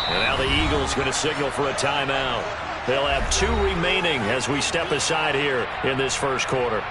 And now the Eagles going to signal for a timeout. They'll have 2 remaining as we step aside here in this first quarter.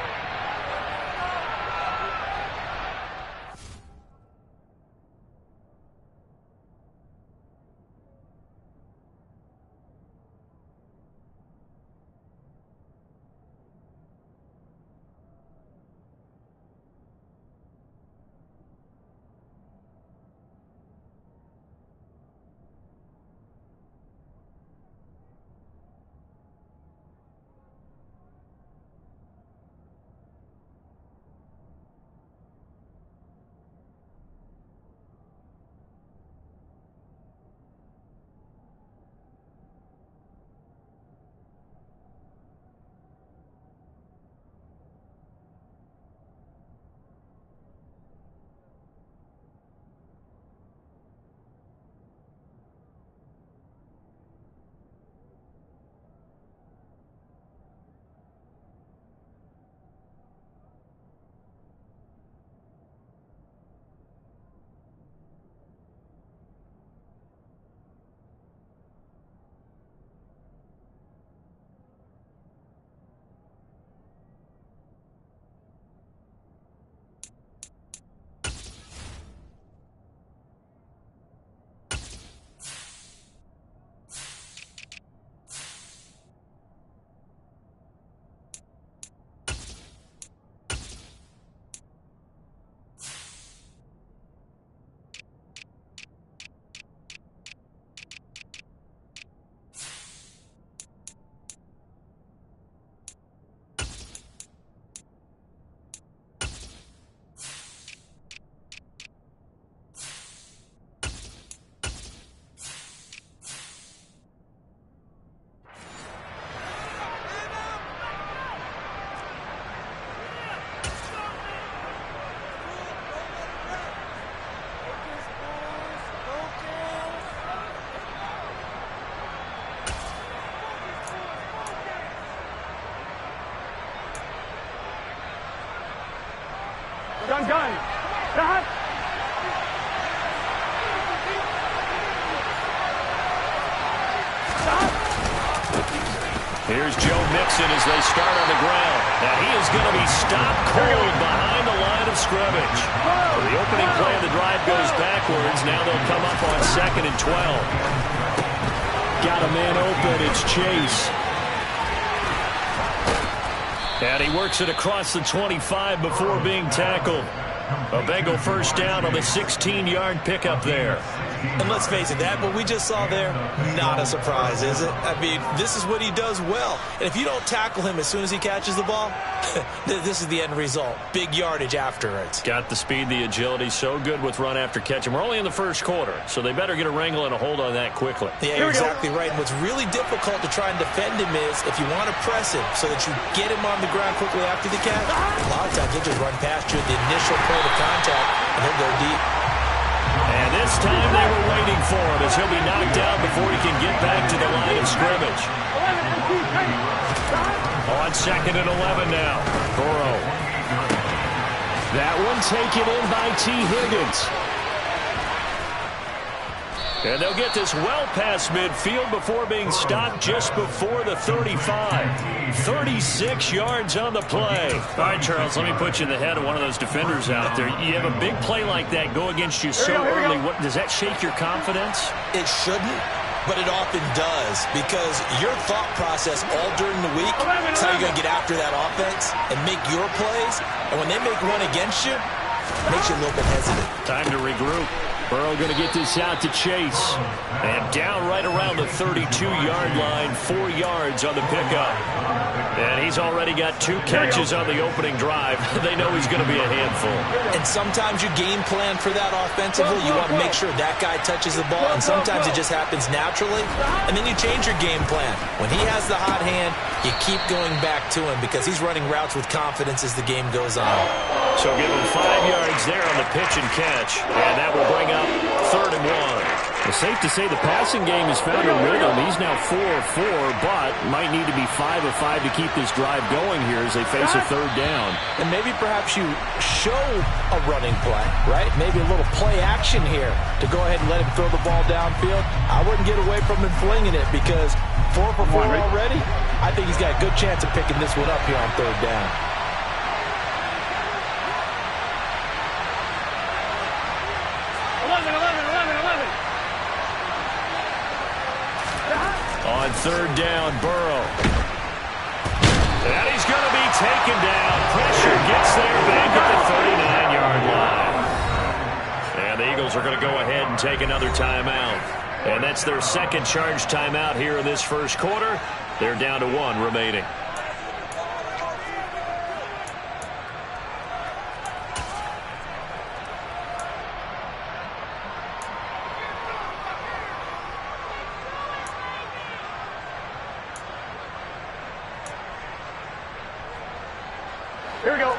Gun. Stop. Here's Joe Mixon as they start on the ground. Now he is going to be stopped cold behind the line of scrimmage. So the opening play of the drive goes backwards. Now they'll come up on 2nd and 12. Got a man open. It's Chase. And he works it across the 25 before being tackled. A Bengal first down on the 16-yard pickup there. And let's face it, that what we just saw there, not a surprise, is it? I mean, this is what he does well. And if you don't tackle him as soon as he catches the ball, this is the end result. Big yardage after it. Got the speed, the agility, so good with run after catch. And we're only in the first quarter, so they better get a wrangle and a hold on that quickly. Yeah, you're exactly right. And what's really difficult to try and defend him is if you want to press him so that you get him on the ground quickly after the catch, a lot of times he'll just run past you at the initial point of contact, and he'll go deep. And this time they were waiting for him as he'll be knocked down before he can get back to the line of scrimmage. On 2nd and 11 now. Burrow. That one taken in by T. Higgins. And they'll get this well past midfield before being stopped just before the 35. 36 yards on the play. All right, Charles, let me put you in the head of one of those defenders out there. You have a big play like that go against you so early. What, does that shake your confidence? It shouldn't, but it often does, because your thought process all during the week is how you're going to get after that offense and make your plays. And when they make one against you, it makes you a little bit hesitant. Time to regroup. Burrow going to get this out to Chase. And down right around the 32-yard line, 4 yards on the pickup. And he's already got 2 catches on the opening drive. They know he's going to be a handful. And sometimes you game plan for that offensively. You want to make sure that guy touches the ball, and sometimes it just happens naturally. And then you change your game plan. When he has the hot hand, you keep going back to him because he's running routes with confidence as the game goes on. So give him 5 yards there on the pitch and catch. And that will bring up 3rd and 1. It's safe to say the passing game has found a rhythm. He's now 4 of 4, but might need to be 5 of 5 to keep this drive going here as they face a third down. And maybe perhaps you show a running play, right? Maybe a little play action here to go ahead and let him throw the ball downfield. I wouldn't get away from him flinging it because 4 for 4 already, I think he's got a good chance of picking this one up here on third down. On third down, Burrow. And he's going to be taken down. Pressure gets there back at the 39-yard line. And the Eagles are going to go ahead and take another timeout. And that's their second charge timeout here in this first quarter. They're down to 1 remaining. Here we go. 11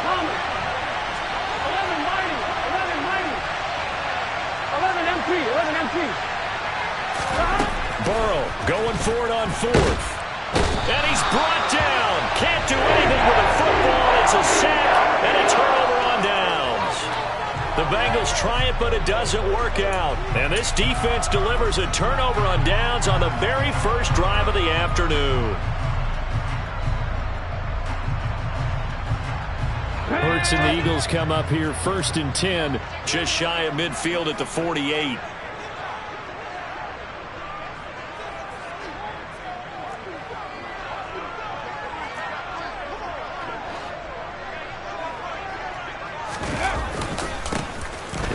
Thomas. 11 Mighty. 11 Mighty. 11 MT. 11 MT. Burrow going for it on 4th. And he's brought down. Can't do anything with the football. It's a sack and a turnover on downs. The Bengals try it, but it doesn't work out. And this defense delivers a turnover on downs on the very first drive of the afternoon. Hurts and the Eagles come up here 1st and 10. Just shy of midfield at the 48.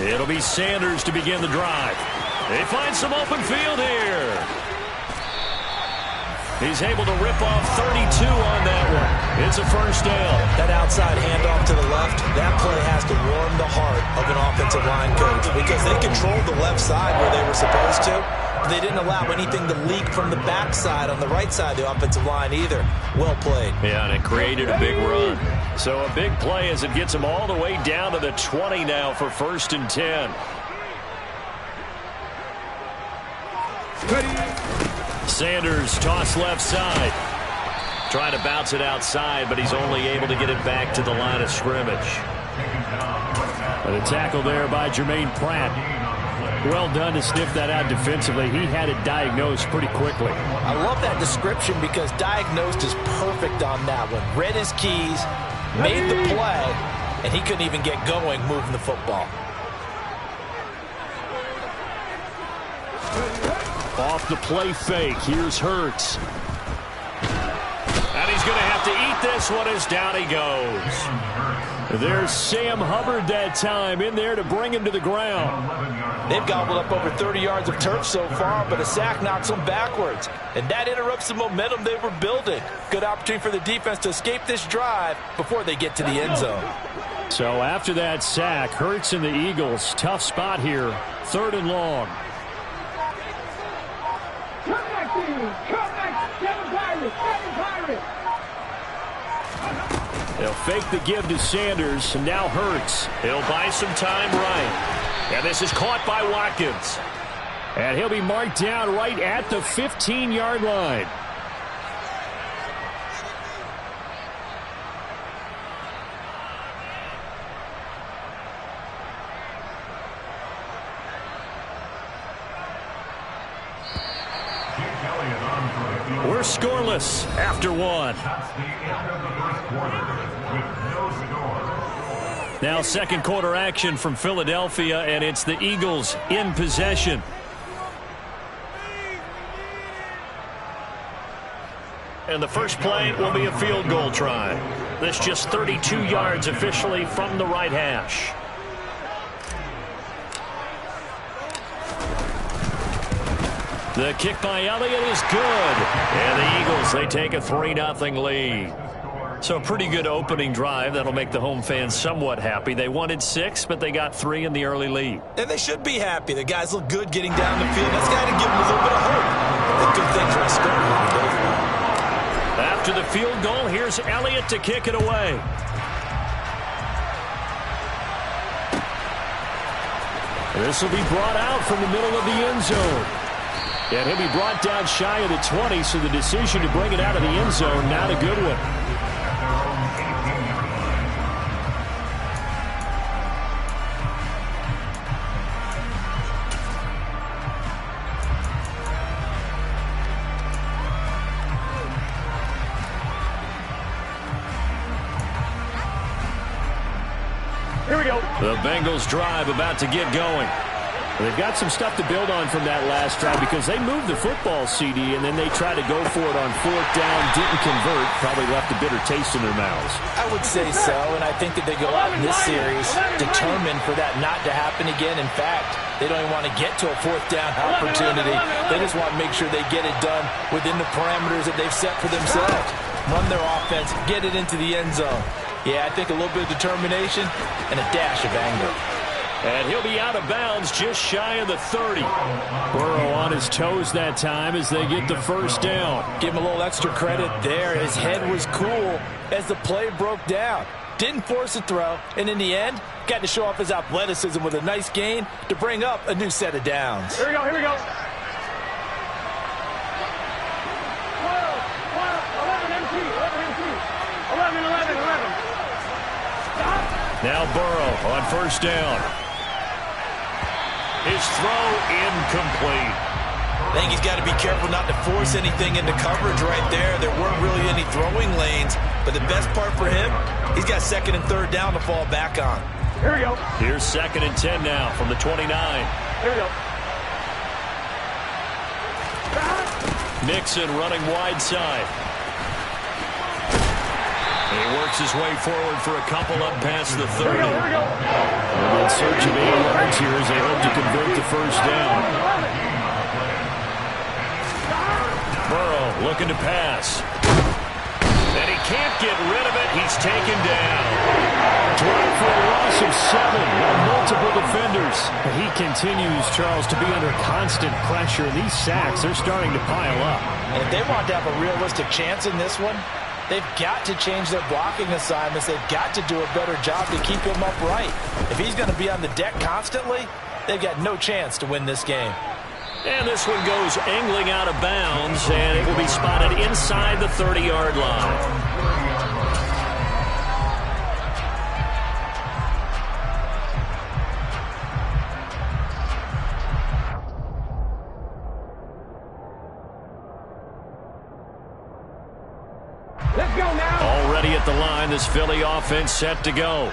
It'll be Sanders to begin the drive. They find some open field here. He's able to rip off 32 on that one. It's a first down. That outside handoff to the left, that play has to warm the heart of an offensive line coach because they controlled the left side where they were supposed to. But they didn't allow anything to leak from the backside on the right side of the offensive line either. Well played. Yeah, and it created a big run. So a big play as it gets them all the way down to the 20 now for 1st and 10. Sanders toss left side. Trying to bounce it outside, but he's only able to get it back to the line of scrimmage. And a tackle there by Jermaine Pratt. Well done to sniff that out defensively. He had it diagnosed pretty quickly. I love that description because diagnosed is perfect on that one. Read his keys, made the play, and he couldn't even get going moving the football. Off the play fake. Here's Hurts. And he's going to have to eat this one as down he goes. There's Sam Hubbard that time in there to bring him to the ground. They've gobbled up over 30 yards of turf so far, but a sack knocks them backwards. And that interrupts the momentum they were building. Good opportunity for the defense to escape this drive before they get to the end zone. So after that sack, Hurts and the Eagles, tough spot here. 3rd and long. They'll fake the give to Sanders, and now Hurts. He'll buy some time right. And this is caught by Watkins. And he'll be marked down right at the 15-yard line. We're scoreless after 1. Now second quarter action from Philadelphia, and it's the Eagles in possession. And the first play will be a field goal try. This just 32 yards officially from the right hash. The kick by Elliott is good. And the Eagles, they take a 3-0 lead. So a pretty good opening drive. That'll make the home fans somewhat happy. They wanted 6, but they got 3 in the early lead. And they should be happy. The guys look good getting down the field. That's got to give them a little bit of hope. The good things are starting to both of them. After the field goal, here's Elliott to kick it away. This will be brought out from the middle of the end zone. And he'll be brought down shy of the 20, so the decision to bring it out of the end zone, not a good one. Here we go. The Bengals drive about to get going. They've got some stuff to build on from that last drive because they moved the football, CD, and then they tried to go for it on 4th down, didn't convert, probably left a bitter taste in their mouths. I would say so, and I think that they go out in this series determined for that not to happen again. In fact, they don't even want to get to a 4th down opportunity. They just want to make sure they get it done within the parameters that they've set for themselves. Run their offense, get it into the end zone. Yeah, I think a little bit of determination and a dash of anger. And he'll be out of bounds just shy of the 30. Burrow on his toes that time as they get the first down. Give him a little extra credit there. His head was cool as the play broke down. Didn't force a throw, and in the end, got to show off his athleticism with a nice gain to bring up a new set of downs. Here we go, here we go. 12, 11 MT, 11 MT. 11, 11, 11. Stop. Now Burrow on first down. His throw incomplete. I think he's got to be careful not to force anything into coverage right there. There weren't really any throwing lanes, but the best part for him, he's got 2nd and 3rd down to fall back on. Here we go. Here's 2nd and 10 now from the 29. Here we go. Nixon running wide side. He works his way forward for a couple up past the 30. Here we go, here we go. And in search of 8 yards here as they hope to convert the first down. Burrow looking to pass. And he can't get rid of it. He's taken down. Drop for a loss of 7 with multiple defenders. But he continues, Charles, to be under constant pressure. These sacks are starting to pile up. And if they want to have a realistic chance in this one, they've got to change their blocking assignments. They've got to do a better job to keep him upright. If he's going to be on the deck constantly, they've got no chance to win this game. And this one goes angling out of bounds, and it will be spotted inside the 30-yard line. Let's go now. Already at the line, this Philly offense set to go.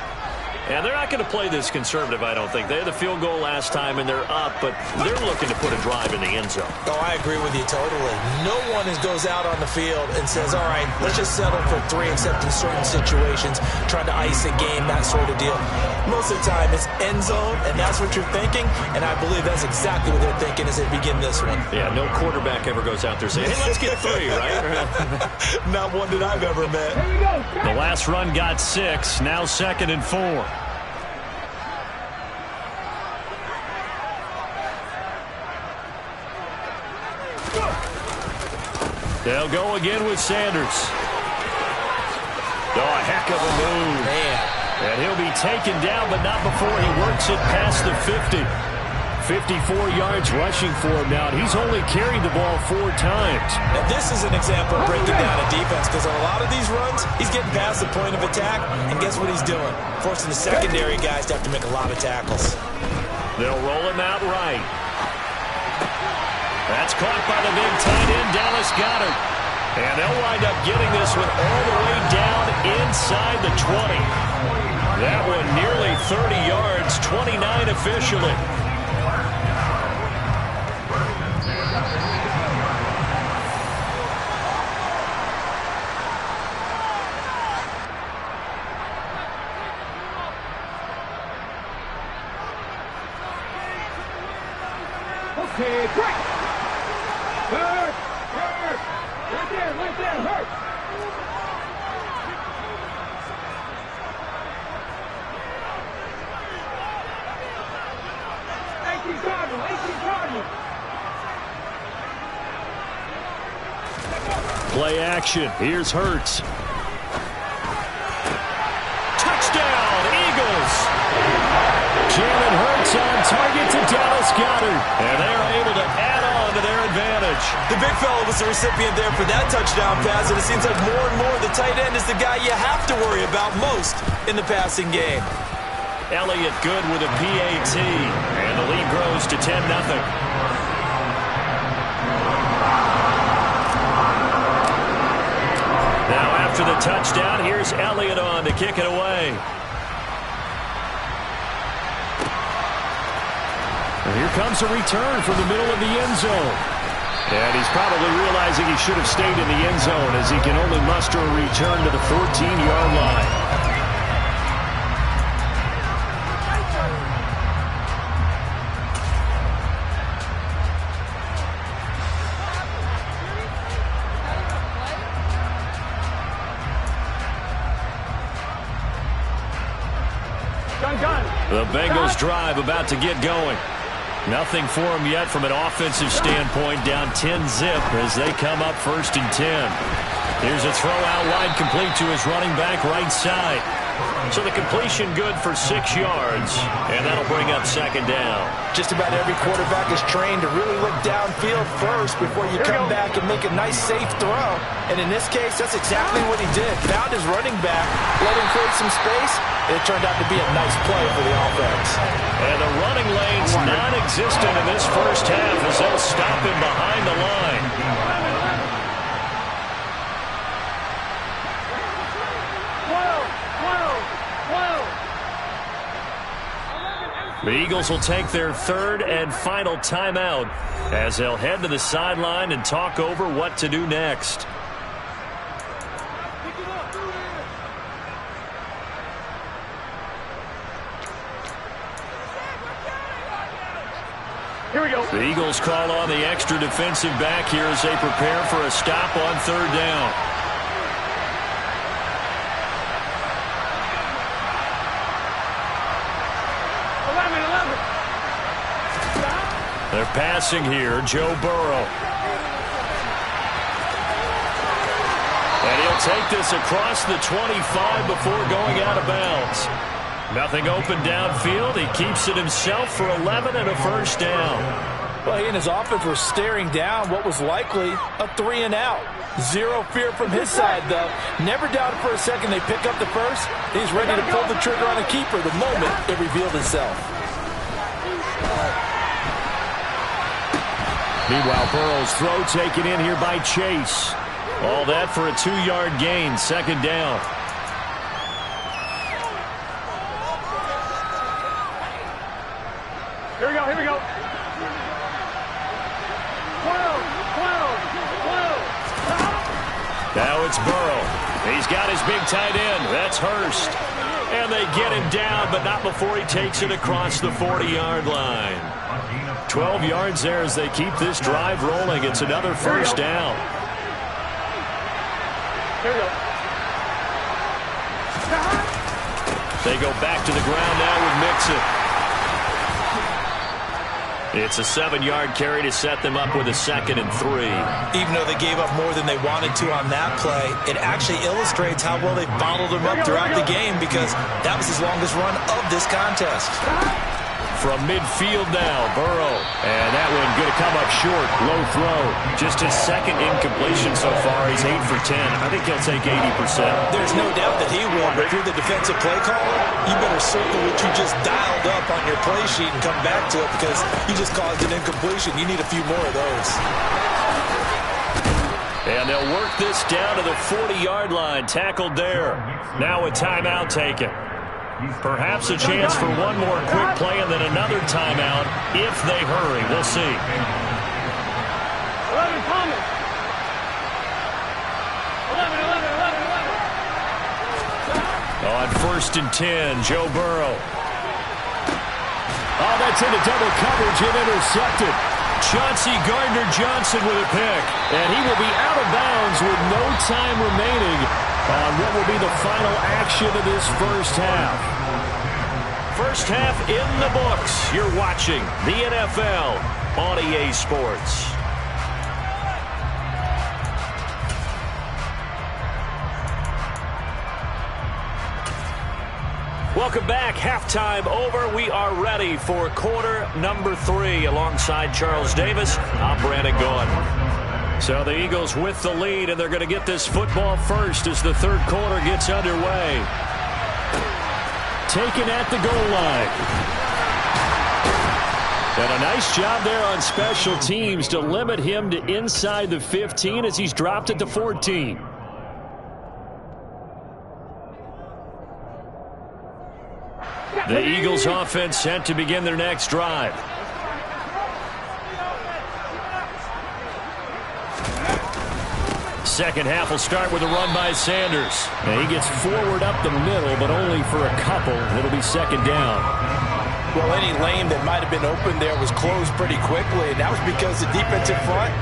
And they're not going to play this conservative, I don't think. They had the field goal last time, and they're up, but they're looking to put a drive in the end zone. Oh, I agree with you totally. No one goes out on the field and says, all right, let's just settle for 3, except in certain situations, trying to ice a game, that sort of deal. Most of the time, it's end zone, and that's what you're thinking, and I believe that's exactly what they're thinking as they begin this one. Yeah, no quarterback ever goes out there saying, hey, let's get 3, right? Not one that I've ever met. Here we go. The last run got 6, now 2nd and 4. They'll go again with Sanders. Oh, a heck of a move. Man. And he'll be taken down, but not before he works it past the 50. 54 yards rushing for him now. He's only carried the ball 4 times. Now, this is an example of breaking down a defense, because on a lot of these runs, he's getting past the point of attack, and guess what he's doing? Forcing the secondary guys to have to make a lot of tackles. They'll roll him out right. That's caught by the big tight end, Dallas Goedert. And they'll wind up getting this one all the way down inside the 20. That one nearly 30 yards, 29 officially. Okay, break. Hurt. Right there, hurt. Play action. Here's Hurts. Touchdown, Eagles. Jalen Hurts on target to scattered, and they are able to add on to their advantage. The big fella was the recipient there for that touchdown pass, and it seems like more and more the tight end is the guy you have to worry about most in the passing game. Elliott good with a PAT, and the lead grows to 10-0. Now after the touchdown, here's Elliott on to kick it away. And here comes a return from the middle of the end zone. And he's probably realizing he should have stayed in the end zone as he can only muster a return to the 14-yard line. The Bengals drive about to get going. Nothing for them yet from an offensive standpoint, down 10-zip as they come up 1st and 10. Here's a throw out wide, complete to his running back right side. So the completion good for 6 yards, and that'll bring up 2nd down. Just about every quarterback is trained to really look downfield first before you come back and make a nice, safe throw. And in this case, that's exactly what he did. Found his running back, let him create some space, and it turned out to be a nice play for the offense. And the running lane's non-existent in this first half as they'll stop him behind the line. The Eagles will take their 3rd and final timeout as they'll head to the sideline and talk over what to do next. Here we go. The Eagles call on the extra defensive back here as they prepare for a stop on 3rd down. They're passing here, Joe Burrow. And he'll take this across the 25 before going out of bounds. Nothing open downfield. He keeps it himself for 11 and a 1st down. Well, he and his offense were staring down what was likely a 3 and out. Zero fear from his side, though. Never doubted for a second they pick up the first. He's ready to pull the trigger on a keeper the moment it revealed itself. Meanwhile, Burrow's throw taken in here by Chase. All that for a 2-yard gain, 2nd down. Here we go, here we go. 12. Now it's Burrow. He's got his big tight end. That's Hurst. And they get him down, but not before he takes it across the 40-yard line. 12 yards there as they keep this drive rolling. It's another 1st down. Here we go. They go back to the ground now with Mixon. It's a 7-yard carry to set them up with a 2nd and 3. Even though they gave up more than they wanted to on that play, it actually illustrates how well they bottled him up throughout the game because that was his longest run of this contest. From midfield now, Burrow. And that one going to come up short. Low throw. Just his 2nd incompletion so far. He's 8 for 10. I think he'll take 80%. There's no doubt that he will, but if you're the defensive play caller, you better circle what you just dialed up on your play sheet and come back to it because you just caused an incompletion. You need a few more of those. And they'll work this down to the 40-yard line. Tackled there. Now a timeout taken. Perhaps a chance for one more quick play and then another timeout if they hurry. We'll see. 11 Thomas. 11. On 1st and 10, Joe Burrow. Oh, that's into double coverage and intercepted. Chauncey Gardner-Johnson with a pick. And he will be out of bounds with no time remaining on what will be the final action of this first half. First half in the books. You're watching the NFL on EA Sports. Welcome back. Halftime over. We are ready for quarter number 3. Alongside Charles Davis, I'm Brandon Gaudin. So the Eagles with the lead, and they're going to get this football first as the third quarter gets underway. Taken at the goal line. And a nice job there on special teams to limit him to inside the 15 as he's dropped it to 14. The Eagles offense set to begin their next drive. Second half will start with a run by Sanders. And he gets forward up the middle, but only for a couple. It'll be second down. Well, any lane that might have been open there was closed pretty quickly, and that was because the defensive front,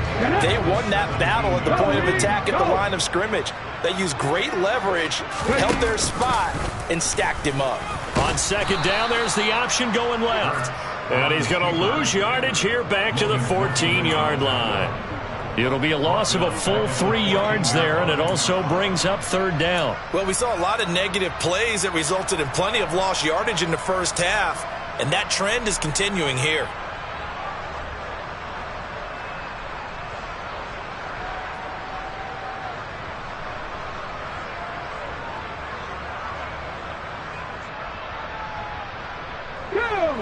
they won that battle at the point of attack at the line of scrimmage. They used great leverage, held their spot, and stacked him up. On second down, there's the option going left. And he's going to lose yardage here back to the 14-yard line. It'll be a loss of a full 3 yards there, and it also brings up third down. Well, we saw a lot of negative plays that resulted in plenty of lost yardage in the first half, and that trend is continuing here.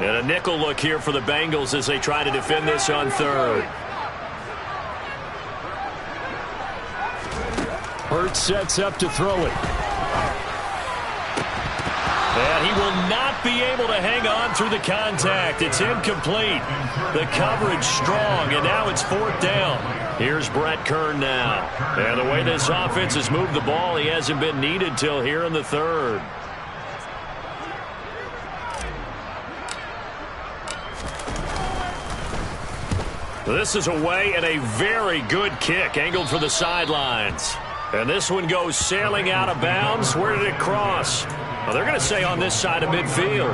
And a nickel look here for the Bengals as they try to defend this on third. Hurts sets up to throw it. And he will not be able to hang on through the contact. It's incomplete. The coverage strong, and now it's fourth down. Here's Brett Kern now. And the way this offense has moved the ball, he hasn't been needed till here in the third. This is away and a very good kick angled for the sidelines. And this one goes sailing out of bounds. Where did it cross? Well, they're going to say on this side of midfield.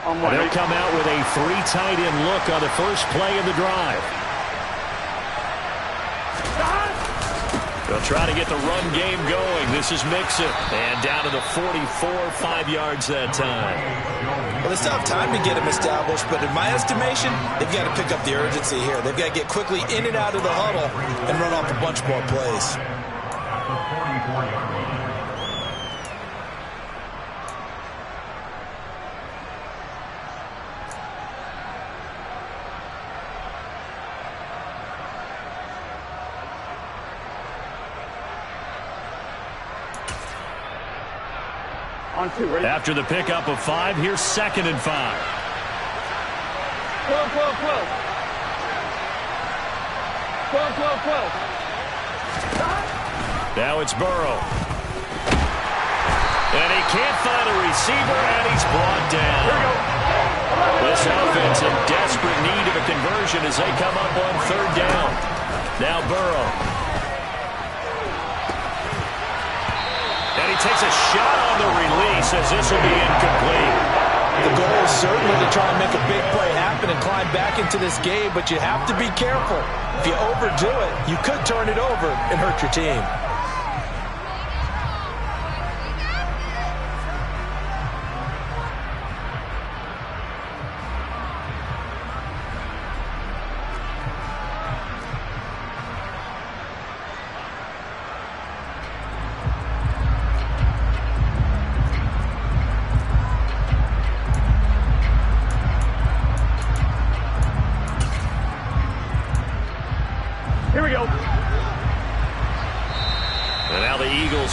They'll come out with a 3 tight end look on the first play of the drive. They'll try to get the run game going. This is Mixon. And down to the 44, 5 yards that time. Well, it's tough time to get him established, but in my estimation, they've got to pick up the urgency here. They've got to get quickly in and out of the huddle and run off a bunch more plays. After the pickup of 5, here's 2nd and 5. 12, 12, 12. 12, 12, 12. Now it's Burrow. And he can't find a receiver, and he's brought down. This offense in desperate need of a conversion as they come up on third down. Now Burrow. And he takes a shot on the release as this will be incomplete. The goal is certainly to try and make a big play happen and climb back into this game, but you have to be careful. If you overdo it, you could turn it over and hurt your team.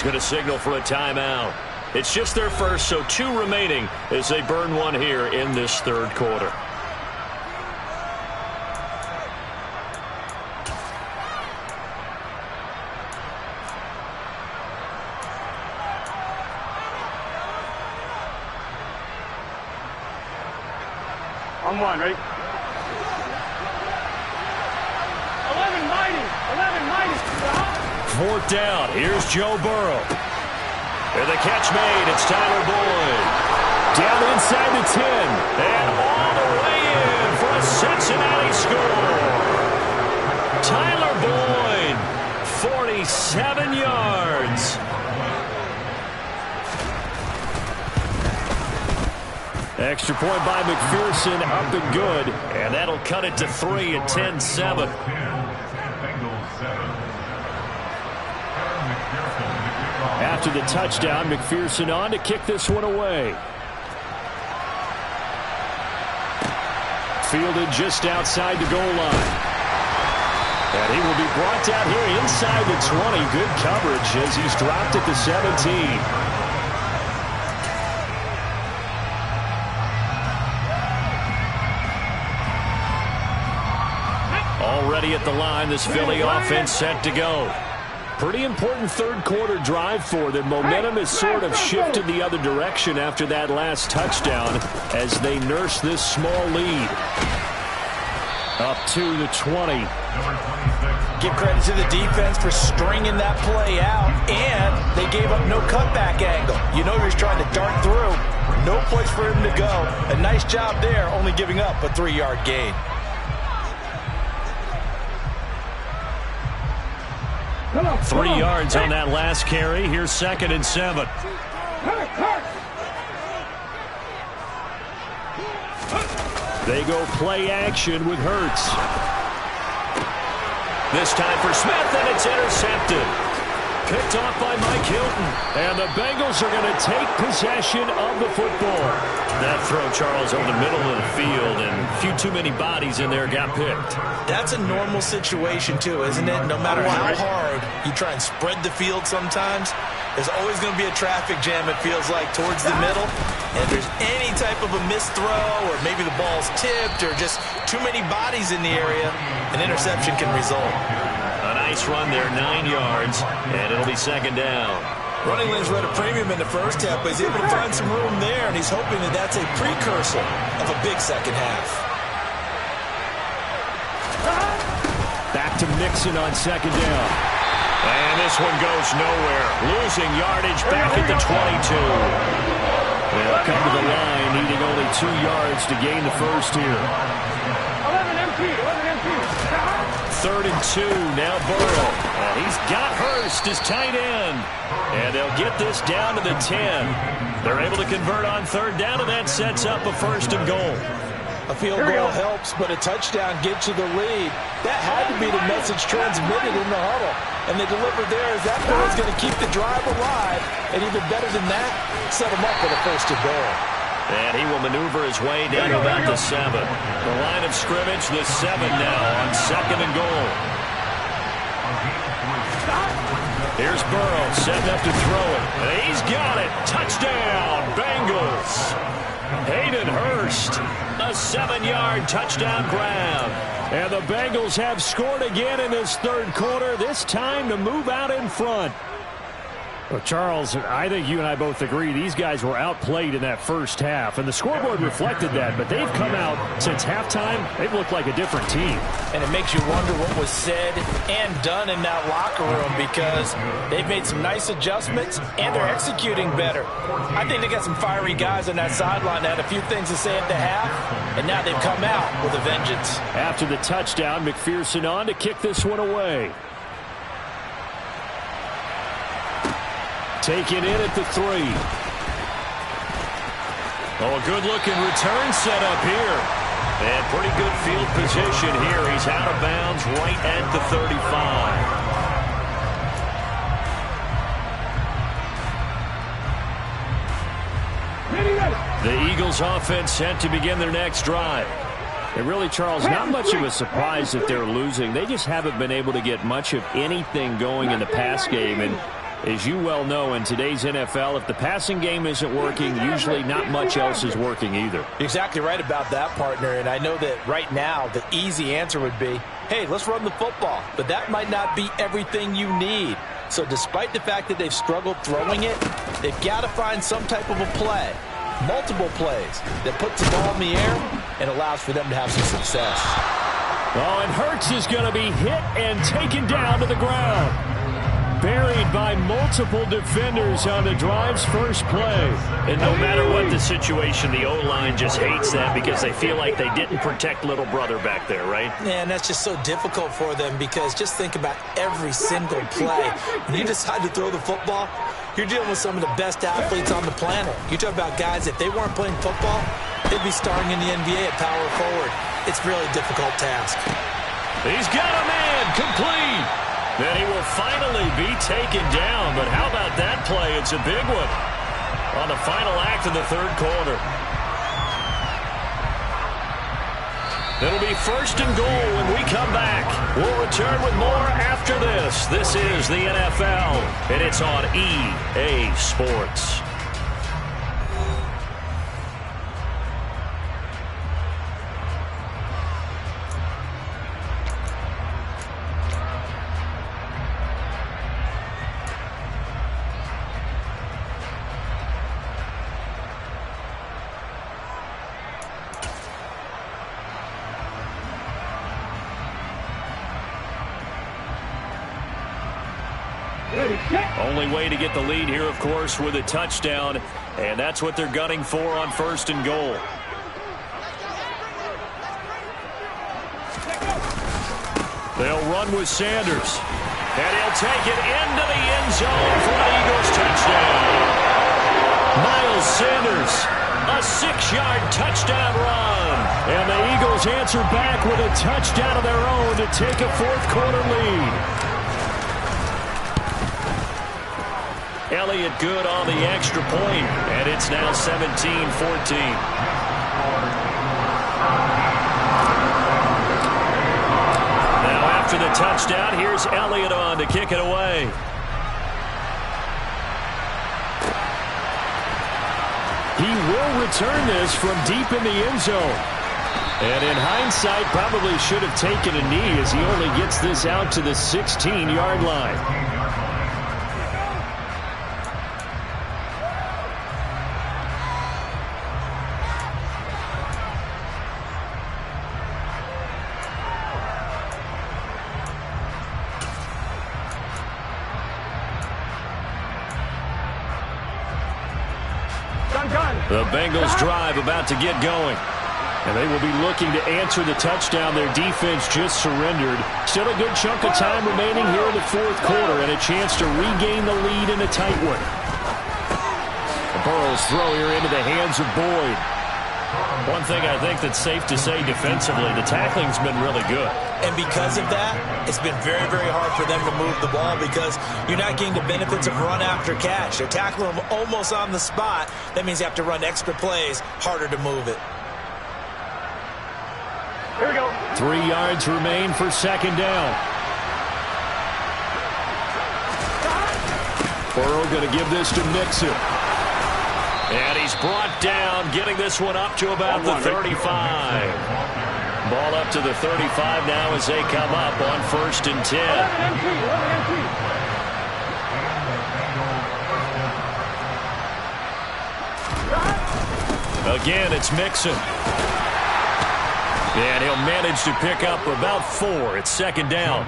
Going to signal for a timeout. It's just their first, so 2 remaining as they burn one here in this third quarter. On 1, ready? 11 mighty. 11 mighty. Fourth down. Here's Joe Burrow. And the catch made. It's Tyler Boyd. Down inside the 10. And all the way in for a Cincinnati score. Tyler Boyd, 4 7 yards. Extra point by McPherson, up and good. And that'll cut it to 3 at 10-7. After the touchdown, McPherson on to kick this one away. Fielded just outside the goal line. And he will be brought down here inside the 20. Good coverage as he's dropped at the 17. Already at the line, this Philly offense set to go. Pretty important third quarter drive for them. Momentum has sort of shifted the other direction after that last touchdown as they nurse this small lead. Up to the 20. Give credit to the defense for stringing that play out, and they gave up no cutback angle. You know he was trying to dart through. No place for him to go. A nice job there, only giving up a 3-yard gain. Three yards on that last carry. Here's 2nd and 7. They go play action with Hurts. This time for Smith, and it's intercepted. Picked off by Mike Hilton. And the Bengals are going to take possession of the football. That throw, Charles, over the middle of the field, and a few too many bodies in there got picked. That's a normal situation, too, isn't it? No matter how hard you try and spread the field sometimes, there's always going to be a traffic jam, it feels like, towards the middle. And if there's any type of a missed throw, or maybe the ball's tipped, or just too many bodies in the area, an interception can result. A nice run there, 9 yards, and it'll be 2nd down. Running lanes were at a premium in the first half, but he's able to find some room there, and he's hoping that that's a precursor of a big second half. Back to Mixon on 2nd down. And this one goes nowhere. Losing yardage back at the 22. They'll come to the line, needing only 2 yards to gain the first here. 11 MT. 3rd and 2, now Burrow. And he's got Hurst as tight end. And they'll get this down to the 10. They're able to convert on 3rd down, and that sets up a 1st and goal. A field goal helps, but a touchdown gets you the lead. That had to be the message transmitted in the huddle. And they delivered there as that play is going to keep the drive alive. And even better than that, set them up for the 1st and goal. And he will maneuver his way down to about the 7. The line of scrimmage, the 7 now on 2nd and goal. Here's Burrow setting up to throw it. And he's got it. Touchdown, Bengals. Hayden Hurst, a 7-yard touchdown grab. And the Bengals have scored again in this third quarter, this time to move out in front. Well, Charles, I think you and I both agree these guys were outplayed in that first half, and the scoreboard reflected that, but they've come out since halftime. They've looked like a different team. And it makes you wonder what was said and done in that locker room, because they've made some nice adjustments, and they're executing better. I think they got some fiery guys on that sideline that had a few things to say at the half, and now they've come out with a vengeance. After the touchdown, McPherson on to kick this one away. Taken in at the 3. Oh, a good-looking return set up here. And pretty good field position here. He's out of bounds right at the 35. The Eagles offense set to begin their next drive. And really, Charles, not much of a surprise that they're losing. They just haven't been able to get much of anything going in the pass game. And as you well know, in today's NFL, if the passing game isn't working, usually not much else is working either. Exactly right about that, partner. And I know that right now the easy answer would be, hey, let's run the football. But that might not be everything you need. So despite the fact that they've struggled throwing it, they've got to find some type of a play, multiple plays, that puts the ball in the air and allows for them to have some success. Oh, and Hurts is going to be hit and taken down to the ground. Buried buried by multiple defenders on the drive's first play. And no matter what the situation, the O-line just hates that because they feel like they didn't protect little brother back there, right? Yeah, and that's just so difficult for them because just think about every single play. When you decide to throw the football, you're dealing with some of the best athletes on the planet. You talk about guys, if they weren't playing football, they'd be starting in the NBA at power forward. It's a really difficult task. He's got a man complete. Then he will finally be taken down. But how about that play? It's a big one on the final act of the third quarter. It'll be 1st and goal when we come back. We'll return with more after this. This is the NFL, and it's on EA Sports. Only way to get the lead here, of course, with a touchdown, and that's what they're gunning for on 1st and goal. They'll run with Sanders, and he'll take it into the end zone for an Eagles touchdown. Miles Sanders, a 6-yard touchdown run, and the Eagles answer back with a touchdown of their own to take a fourth-quarter lead. Elliott good on the extra point, and it's now 17-14. Now after the touchdown, here's Elliott on to kick it away. He will return this from deep in the end zone. And in hindsight, probably should have taken a knee as he only gets this out to the 16-yard line. The Bengals drive about to get going. And they will be looking to answer the touchdown their defense just surrendered. Still a good chunk of time remaining here in the fourth quarter and a chance to regain the lead in a tight one. Burrow's throw here into the hands of Boyd. One thing I think that's safe to say defensively, the tackling's been really good. And because of that, it's been very, very hard for them to move the ball because you're not getting the benefits of run after catch. They're tackling them almost on the spot. That means you have to run extra plays, harder to move it. Here we go. 3 yards remain for 2nd down. Burrow going to give this to Mixon. And he's brought down, getting this one up to about the 35. Ball up to the 35 now as they come up on 1st and 10. Again, it's Mixon. And he'll manage to pick up about 4. It's 2nd down.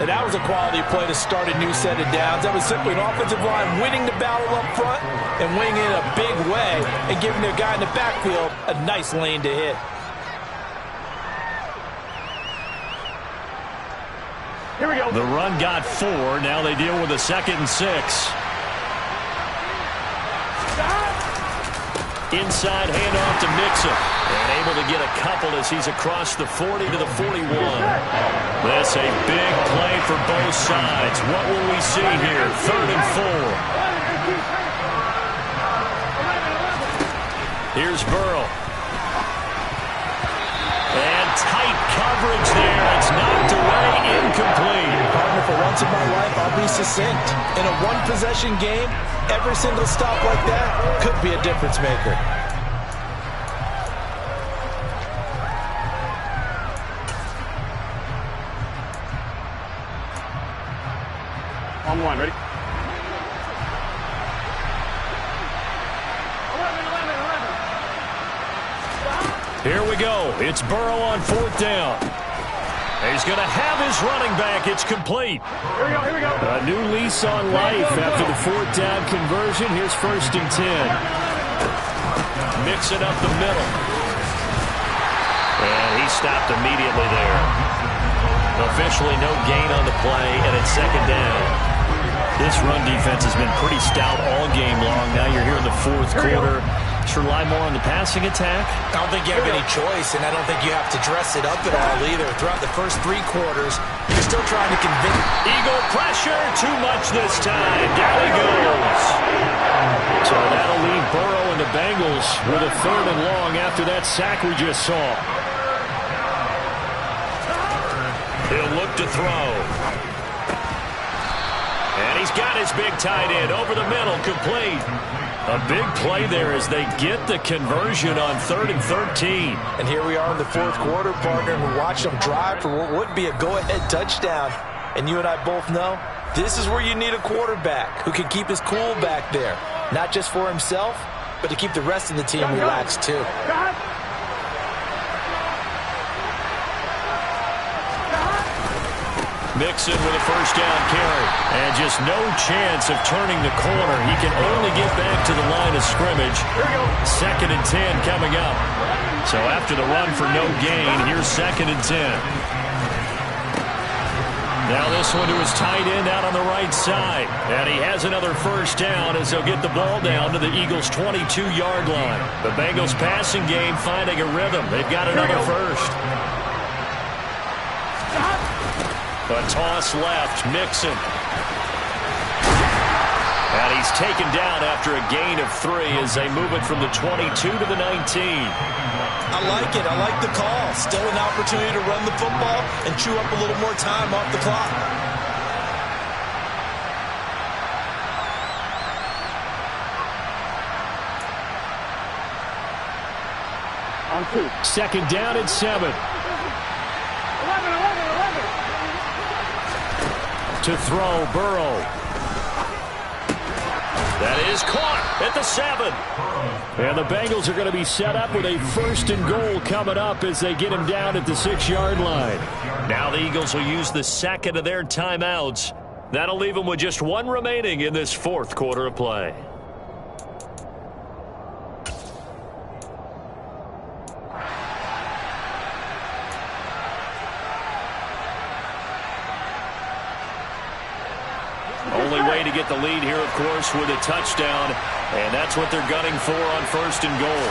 And that was a quality play to start a new set of downs. That was simply an offensive line winning the battle up front and winning it in a big way and giving their guy in the backfield a nice lane to hit. Here we go. The run got 4. Now they deal with a 2nd and 6. Inside handoff to Mixon. And able to get a couple as he's across the 40 to the 41. That's a big play for both sides. What will we see here? 3rd and 4. Here's Burrow. And tight coverage there. It's knocked away, incomplete. Partner, for once in my life, I'll be succinct. In a one-possession game, every single stop like that could be a difference maker. On 1, ready? 11, 11. Here we go. It's Burrow on 4th down. He's going to have his running back. It's complete. Here we go. A new lease on life after the fourth down conversion. Here's 1st and 10. Mixing up the middle. And he stopped immediately there. Officially no gain on the play, and it's 2nd down. This run defense has been pretty stout all game long. Now you're here in the 4th quarter. Should rely more on the passing attack? I don't think you have any choice, and I don't think you have to dress it up at all either. Throughout the first 3 quarters, you're still trying to convince. Eagle pressure, too much this time. Down he goes. So that'll leave Burrow and the Bengals with a 3rd and long after that sack we just saw. He'll look to throw. And he's got his big tight end over the middle, complete. A big play there as they get the conversion on 3rd and 13. And here we are in the 4th quarter, partner, and we're watching them drive for what would be a go-ahead touchdown. And you and I both know this is where you need a quarterback who can keep his cool back there. Not just for himself, but to keep the rest of the team relaxed too. Mixon with a 1st down carry. And just no chance of turning the corner. He can only get back to the line of scrimmage. 2nd and 10 coming up. So after the run for no gain, here's 2nd and 10. Now this one to his tight end out on the right side. And he has another 1st down as they'll get the ball down to the Eagles' 22-yard line. The Bengals passing game finding a rhythm. They've got another 1st. A toss left, Mixon. And he's taken down after a gain of 3 as they move it from the 22 to the 19. I like it. I like the call. Still an opportunity to run the football and chew up a little more time off the clock. On 2. 2nd down and 7. 11. To throw, Burrow. That is caught at the 7. And the Bengals are going to be set up with a 1st and goal coming up as they get him down at the 6-yard line. Now the Eagles will use the 2nd of their timeouts. That'll leave them with just 1 remaining in this 4th quarter of play. Only way to get the lead here, of course, with a touchdown. And that's what they're gunning for on 1st and goal.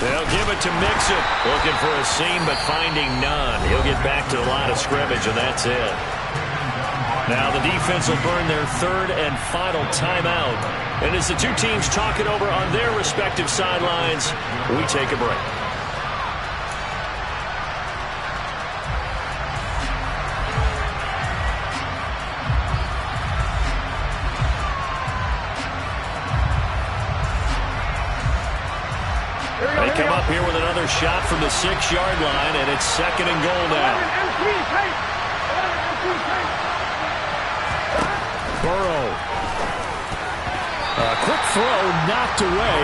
They'll give it to Mixon. Looking for a seam, but finding none. He'll get back to the line of scrimmage, and that's it. Now the defense will burn their 3rd and final timeout. And as the two teams talk it over on their respective sidelines, we take a break. They come up here with another shot from the 6-yard line, and it's 2nd and goal now. Burrow. A quick throw knocked away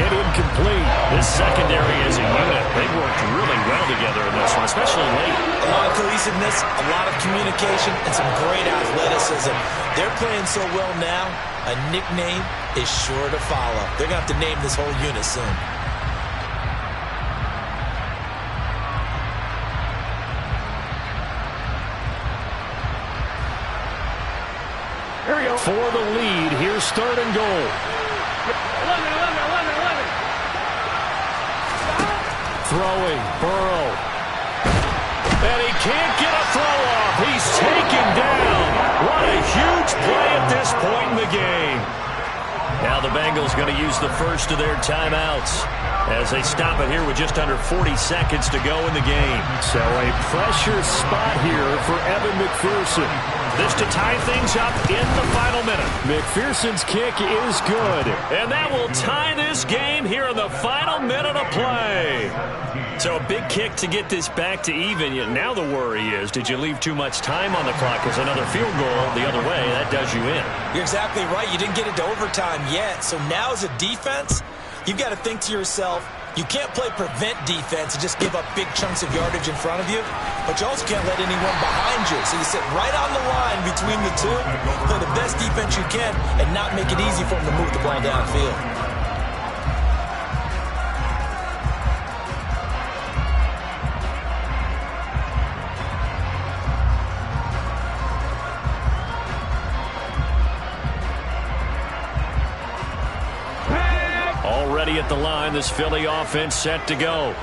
and incomplete. This secondary as a unit, they've worked really well together in this one, especially late. A lot of cohesiveness, a lot of communication, and some great athleticism. They're playing so well now, a nickname is sure to follow. They're going to have to name this whole unit soon. For the lead, here's 3rd and goal. 11. Throwing, Burrow. And he can't get a throw off. He's taken down. What a huge play at this point in the game. Now the Bengals going to use the 1st of their timeouts as they stop it here with just under 40 seconds to go in the game. So a pressure spot here for Evan McPherson. This to tie things up in the final minute. McPherson's kick is good. And that will tie this game here in the final minute of play. So a big kick to get this back to even. Yet now the worry is, did you leave too much time on the clock? Because another field goal the other way, that does you in. You're exactly right. You didn't get into overtime yet. So now as a defense, you've got to think to yourself, You can't play prevent defense and just give up big chunks of yardage in front of you, but you also can't let anyone behind you. So you sit right on the line between the two, play the best defense you can, and not make it easy for them to move the ball downfield. Already at the line, this Philly offense set to go.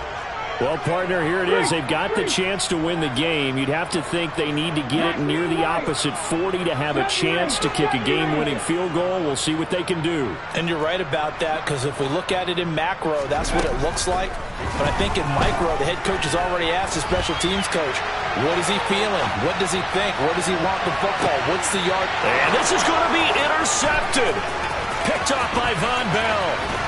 Well, partner, here it is. They've got the chance to win the game. You'd have to think they need to get it near the opposite 40 to have a chance to kick a game-winning field goal. We'll see what they can do. And you're right about that, because if we look at it in macro, that's what it looks like. But I think in micro, the head coach has already asked the special teams coach, what is he feeling? What does he think? Where does he want the football? What's the yard? And this is going to be intercepted. Picked off by Von Bell.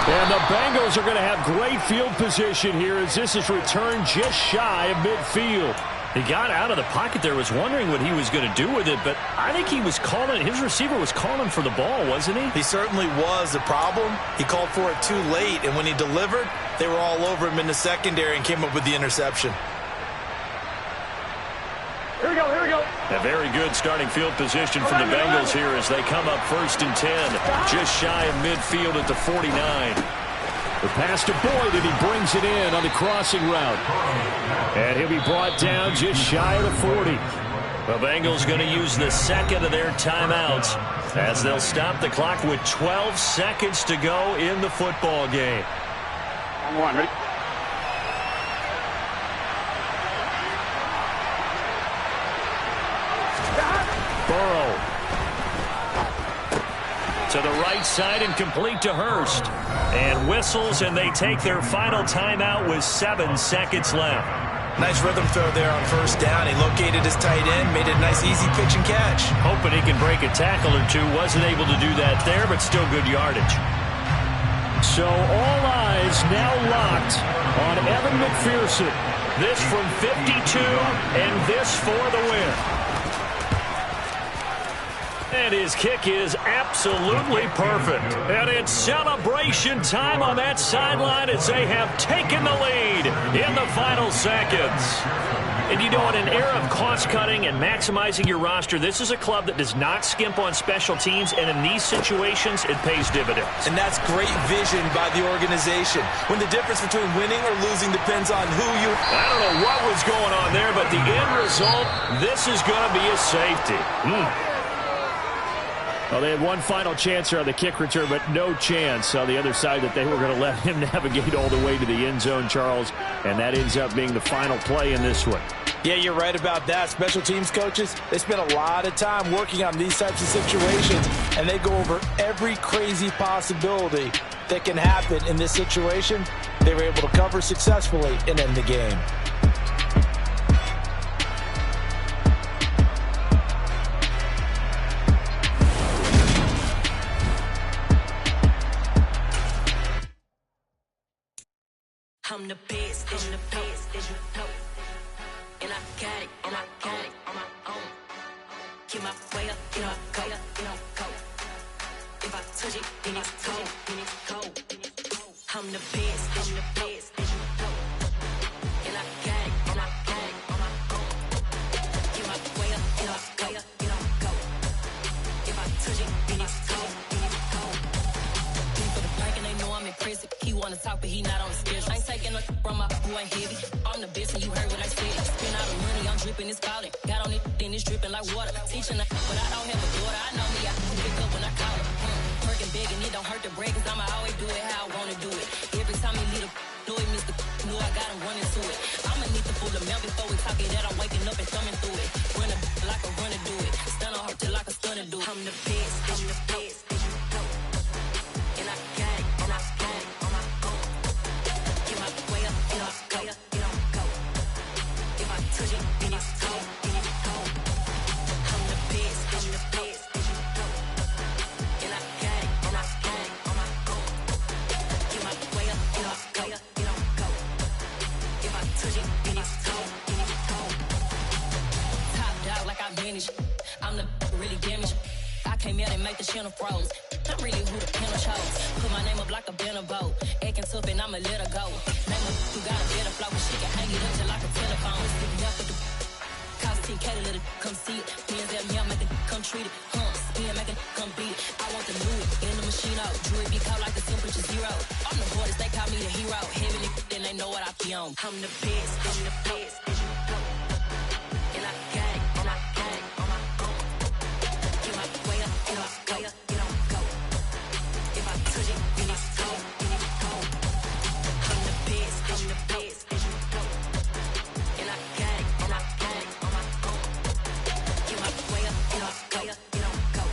And the Bengals are going to have great field position here as this is returned just shy of midfield. He got out of the pocket there, was wondering what he was going to do with it, but I think he was calling, his receiver was calling for the ball, wasn't he? He certainly was. The problem, he called for it too late, and when he delivered, they were all over him in the secondary and came up with the interception. Here we go, here we go. A very good starting field position for the Bengals here as they come up 1st and 10, just shy of midfield at the 49. The pass to Boyd, and he brings it in on the crossing route. And he'll be brought down just shy of the 40. The Bengals going to use the second of their timeouts as they'll stop the clock with 12 seconds to go in the football game. One, ready? Burrow to the right side and complete to Hurst. And whistles, and they take their final timeout with 7 seconds left. Nice rhythm throw there on 1st down. He located his tight end, made it a nice easy pitch and catch. Hoping he can break a tackle or two. Wasn't able to do that there, but still good yardage. So all eyes now locked on Evan McPherson. This from 52, and this for the win. And his kick is absolutely perfect. And it's celebration time on that sideline as they have taken the lead in the final seconds. And you know, in an era of cost-cutting and maximizing your roster, this is a club that does not skimp on special teams, and in these situations, it pays dividends. And that's great vision by the organization. When the difference between winning or losing depends on who you... I don't know what was going on there, but the end result, this is going to be a safety. Well, they had one final chance here on the kick return, but no chance on the other side that they were going to let him navigate all the way to the end zone, Charles. And that ends up being the final play in this one. Yeah, you're right about that. Special teams coaches, they spend a lot of time working on these types of situations, and they go over every crazy possibility that can happen in this situation. They were able to cover successfully and end the game. I'm the best, as you know. And I got it, on my own. Get my way up, go. If I touch it, then it's cold. I'm the best, as you know. And I got it, on my own. Get my way up, go. If I touch it, then it's cold. For the park and they know I'm impressive. He wanna talk, but he not on the schedule. I ain't taking no from my boy heavy. I'm the best and you heard what I said. Spend all the money, I'm dripping, it's falling. Got on it, then it's dripping like water. Teaching her, but I don't have a daughter. I know me, I can pick up when I call her. Working big and it don't hurt the break, cause I'ma always do it how I wanna do it. Every time he lead a know it, Mr. Know I got him running to it. I'ma need to pull the mail before we talk it that I'm waking up and thumbing through it. Run a like a runner do it. Stun on her till like a stunner do it. I'm the best, and I got it, on my own. Get my way up, go. If I touch it, then it's cold. I'm the best, and I got it, on my own. Get my way up, go. If I touch it, then it's cold. Top dog like I vanished. I'm the really damaged. I came out and make the channel froze. I'm really who the piano chose. Put my name up like a banner boat. Acting tough and I'ma let her go. Name her who got a better flow. She can hang it up just like a telephone. Stick me up with the cost 10K to let it come see it. Hands at me, I'm making come treat it. Spin, making come beat it. I want the new in the machine out. Jewelry be cold like the temperature 0. I'm the boys, they call me the hero. Heavy then they know what I be on. I'm the best, I'm the best. And I got it, and I got it on my own. Get my way up, get up, go up, get on, go. If I touch it, then it's cold, then it's cold. I'm the best, I'm the best. And I got it, and I got it on my own. Get my way up, get up, go up, get on, go.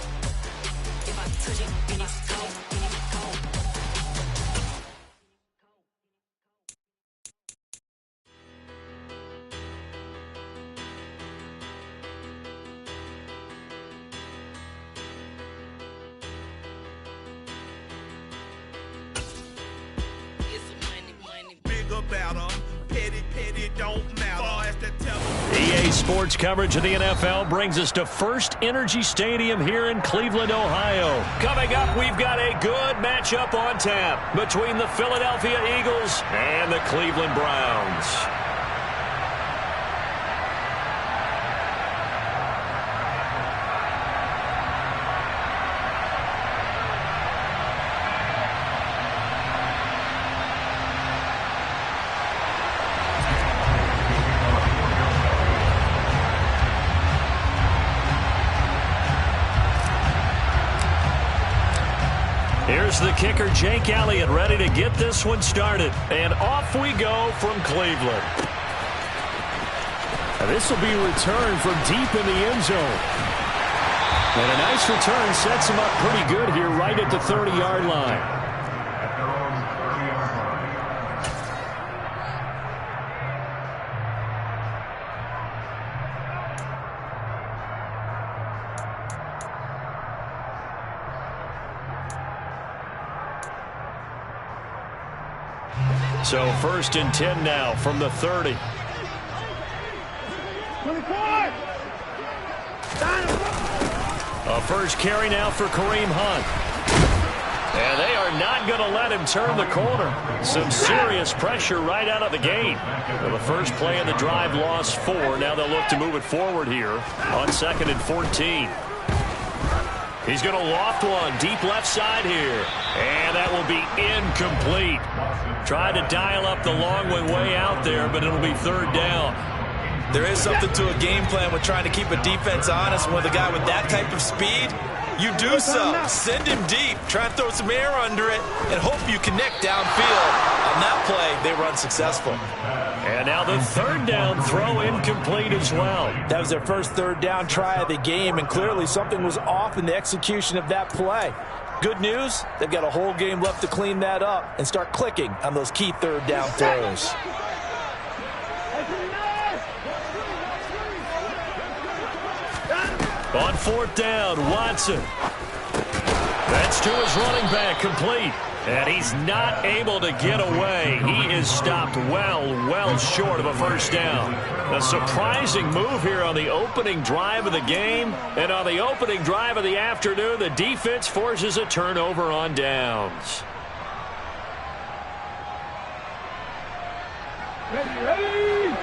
If I touch it, then it's cold, then it's cold. EA Sports coverage of the NFL brings us to First Energy Stadium here in Cleveland, Ohio. Coming up, we've got a good matchup on tap between the Philadelphia Eagles and the Cleveland Browns. Here's the kicker, Jake Elliott, ready to get this one started. And off we go from Cleveland. Now this will be returned from deep in the end zone. And a nice return sets him up pretty good here right at the 30-yard line. So 1st and 10 now from the 30. 24! A first carry now for Kareem Hunt. And they are not going to let him turn the corner. Some serious pressure right out of the gate. Well, the first play of the drive lost 4. Now they'll look to move it forward here on 2nd and 14. He's going to loft one deep left side here. And that will be incomplete. Tried to dial up the long way out there, but it'll be 3rd down. There is something to a game plan with trying to keep a defense honest. With a guy with that type of speed, you do so. Send him deep. Try and throw some air under it and hope you connect downfield. On that play, they were unsuccessful. And now the 3rd down throw incomplete as well. That was their first 3rd down try of the game, and clearly something was off in the execution of that play. Good news, they've got a whole game left to clean that up and start clicking on those key 3rd down throws. On 4th down, Watson. That's to his running back, complete. And he's not able to get away. He is stopped well short of a 1st down. A surprising move here on the opening drive of the game. And on the opening drive of the afternoon, the defense forces a turnover on downs. Ready!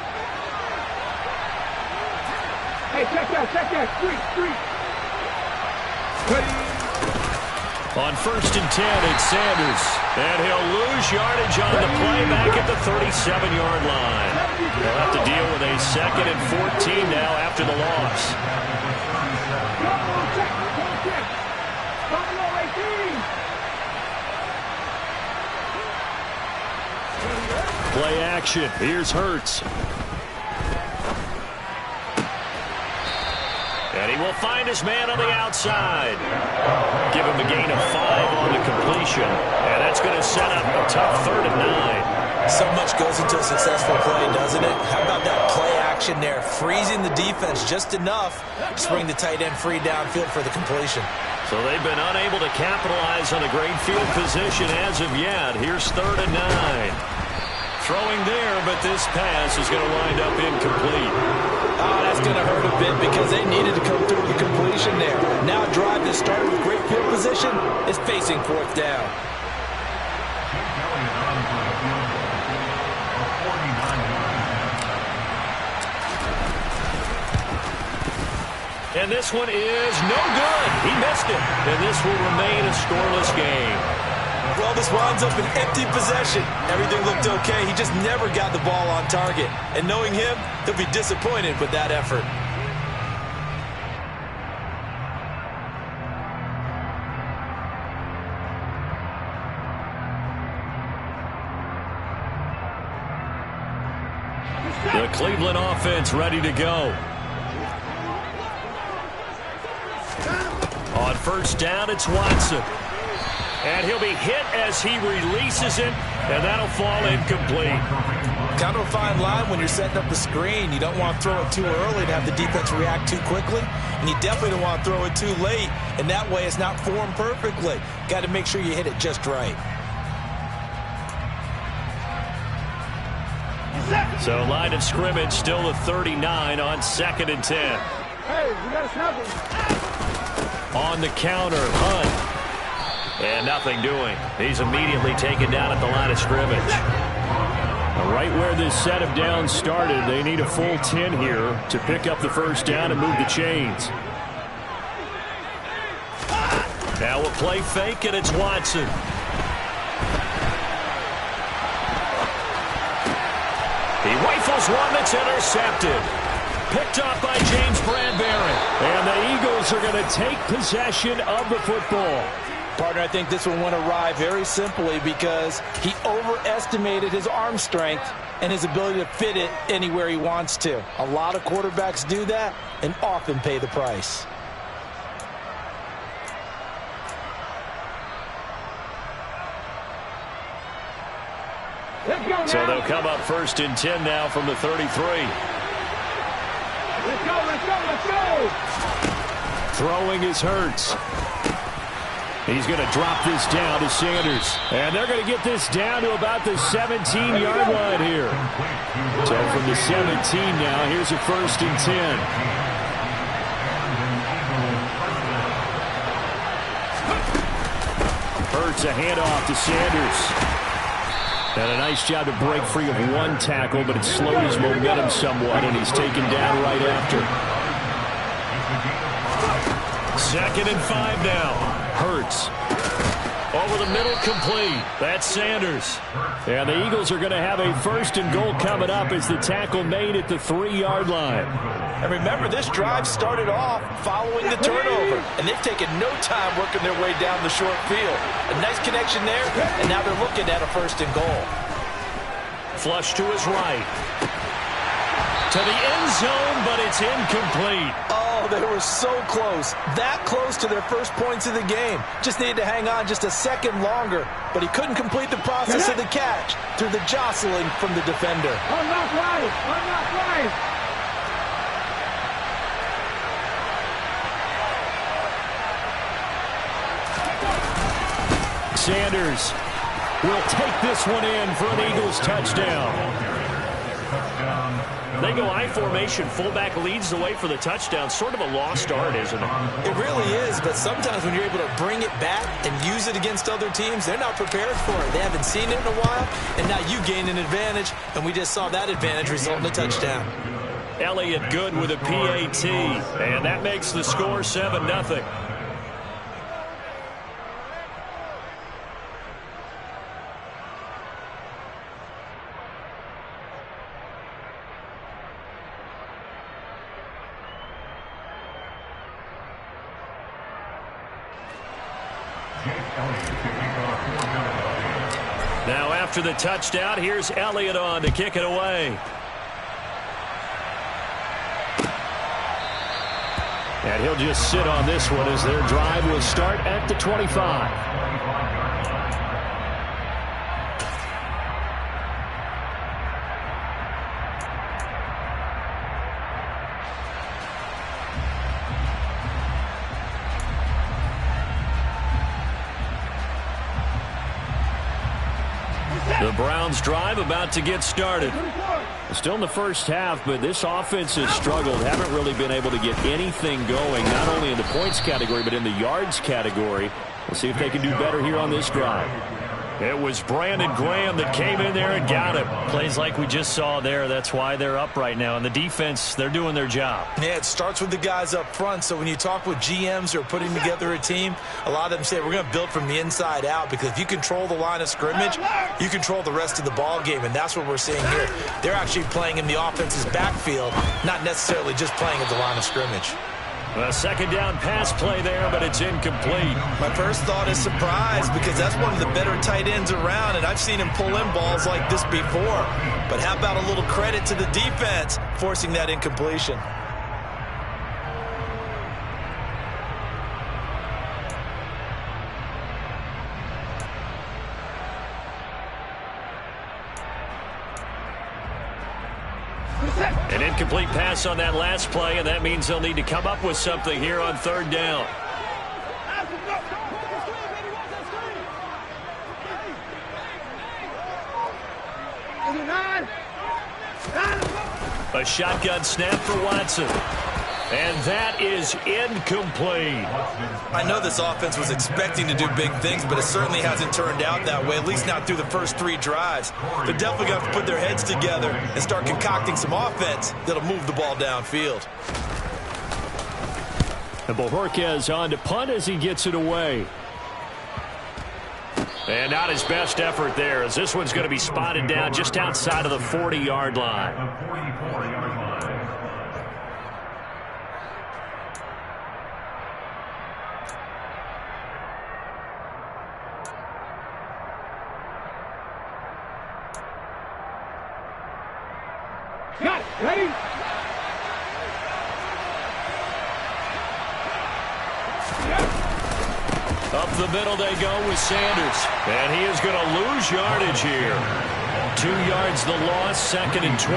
Hey, check that, street. Ready! On 1st and 10, it's Sanders. And he'll lose yardage on the play back at the 37-yard line. They'll have to deal with a 2nd and 14 now after the loss. Play action. Here's Hurts. And he will find his man on the outside. Give him a gain of 5 on the completion. And that's going to set up a tough 3rd and 9. So much goes into a successful play, doesn't it? How about that play action there? Freezing the defense just enough to bring the tight end free downfield for the completion. So they've been unable to capitalize on a great field position as of yet. Here's 3rd and 9. Throwing there, but this pass is going to wind up incomplete. Oh, that's going to hurt a bit because they needed to come through with a completion there. Now a drive that started with great field position is facing fourth down. And this one is no good. He missed it. And this will remain a scoreless game. Well, this winds up an empty possession. Everything looked okay. He just never got the ball on target. And knowing him, he'll be disappointed with that effort. The Cleveland offense ready to go. On first down, it's Watson. And he'll be hit as he releases it, and that'll fall incomplete. Kind of a fine line when you're setting up the screen. You don't want to throw it too early to have the defense react too quickly, and you definitely don't want to throw it too late, and that way it's not formed perfectly. Got to make sure you hit it just right. So line of scrimmage still the 39 on 2nd and 10. Hey, we got a snapper. On the counter, Hunt. And nothing doing. He's immediately taken down at the line of scrimmage. Right where this set of downs started, they need a full 10 here to pick up the first down and move the chains. Now a play fake, and it's Watson. He rifles one that's intercepted. Picked up by James Bradbury. And the Eagles are going to take possession of the football. Partner, I think this one went awry very simply because he overestimated his arm strength and his ability to fit it anywhere he wants to. A lot of quarterbacks do that and often pay the price. So they'll come up 1st and 10 now from the 33. Let's go, let's go, let's go! Throwing is Hurts. He's going to drop this down to Sanders. And they're going to get this down to about the 17-yard line here. So from the 17 now, here's a 1st and 10. Hurts a handoff to Sanders. And a nice job to break free of one tackle, but it slowed his momentum somewhat, and he's taken down right after. 2nd and 5 now. Hurts. Over the middle, complete. That's Sanders. And the Eagles are going to have a 1st and goal coming up as the tackle made at the 3-yard line. And remember, this drive started off following the turnover, and they've taken no time working their way down the short field. A nice connection there, and now they're looking at a 1st and goal. Flush to his right. To the end zone, but it's incomplete. Oh, they were so close. That close to their first points of the game. Just needed to hang on just a second longer, but he couldn't complete the process of the catch through the jostling from the defender. Unlock right, unlock right. Sanders will take this one in for an Eagles touchdown. They go I formation. Fullback leads the way for the touchdown. Sort of a lost art, isn't it? It really is, but sometimes when you're able to bring it back and use it against other teams, they're not prepared for it. They haven't seen it in a while, and now you gain an advantage, and we just saw that advantage result in a touchdown. Elliott good with a PAT, and that makes the score 7-0. Now after the touchdown, here's Elliott on to kick it away. And he'll just sit on this one as their drive will start at the 25. The Browns drive about to get started. Still in the first half, but this offense has struggled. Haven't really been able to get anything going, not only in the points category, but in the yards category. We'll see if they can do better here on this drive. It was Brandon Graham that came in there and got him. Plays like we just saw there. That's why they're up right now. And the defense, they're doing their job. Yeah, it starts with the guys up front. So when you talk with GMs who are putting together a team, a lot of them say we're going to build from the inside out, because if you control the line of scrimmage, you control the rest of the ball game. And that's what we're seeing here. They're actually playing in the offense's backfield, not necessarily just playing at the line of scrimmage. A second down pass play there, but it's incomplete. My first thought is surprise, because that's one of the better tight ends around, and I've seen him pull in balls like this before. But how about a little credit to the defense forcing that incompletion? An incomplete pass on that last play, and that means they'll need to come up with something here on third down. A shotgun snap for Watson. And that is incomplete. I know this offense was expecting to do big things, but it certainly hasn't turned out that way, at least not through the first 3 drives. They're definitely going to have to put their heads together and start concocting some offense that'll move the ball downfield. And Bojorquez on to punt as he gets it away. And not his best effort there, as this one's going to be spotted down just outside of the 40-yard line. Got it. Ready? Up the middle they go with Sanders. And he is going to lose yardage here. 2 yards the loss, 2nd and 12.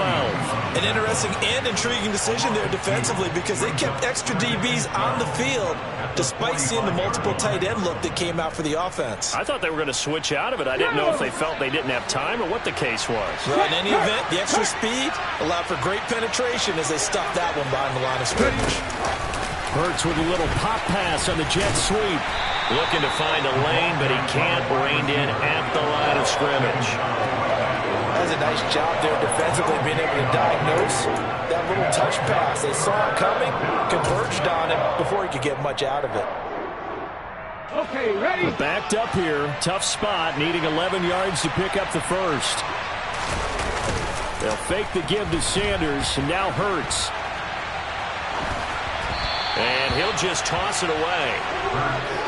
An interesting and intriguing decision there defensively, because they kept extra DBs on the field despite seeing the multiple tight end look that came out for the offense. I thought they were going to switch out of it. I didn't know if they felt they didn't have time or what the case was. Well, in any event, the extra speed allowed for great penetration as they stuffed that one behind the line of scrimmage. Hurts with a little pop pass on the jet sweep. Looking to find a lane, but he can't. Reined in at the line of scrimmage. Does a nice job there defensively, being able to diagnose that little touch pass. They saw it coming, converged on him before he could get much out of it. Okay, ready? Backed up here. Tough spot, needing 11 yards to pick up the first. They'll fake the give to Sanders, and now Hurts. And he'll just toss it away.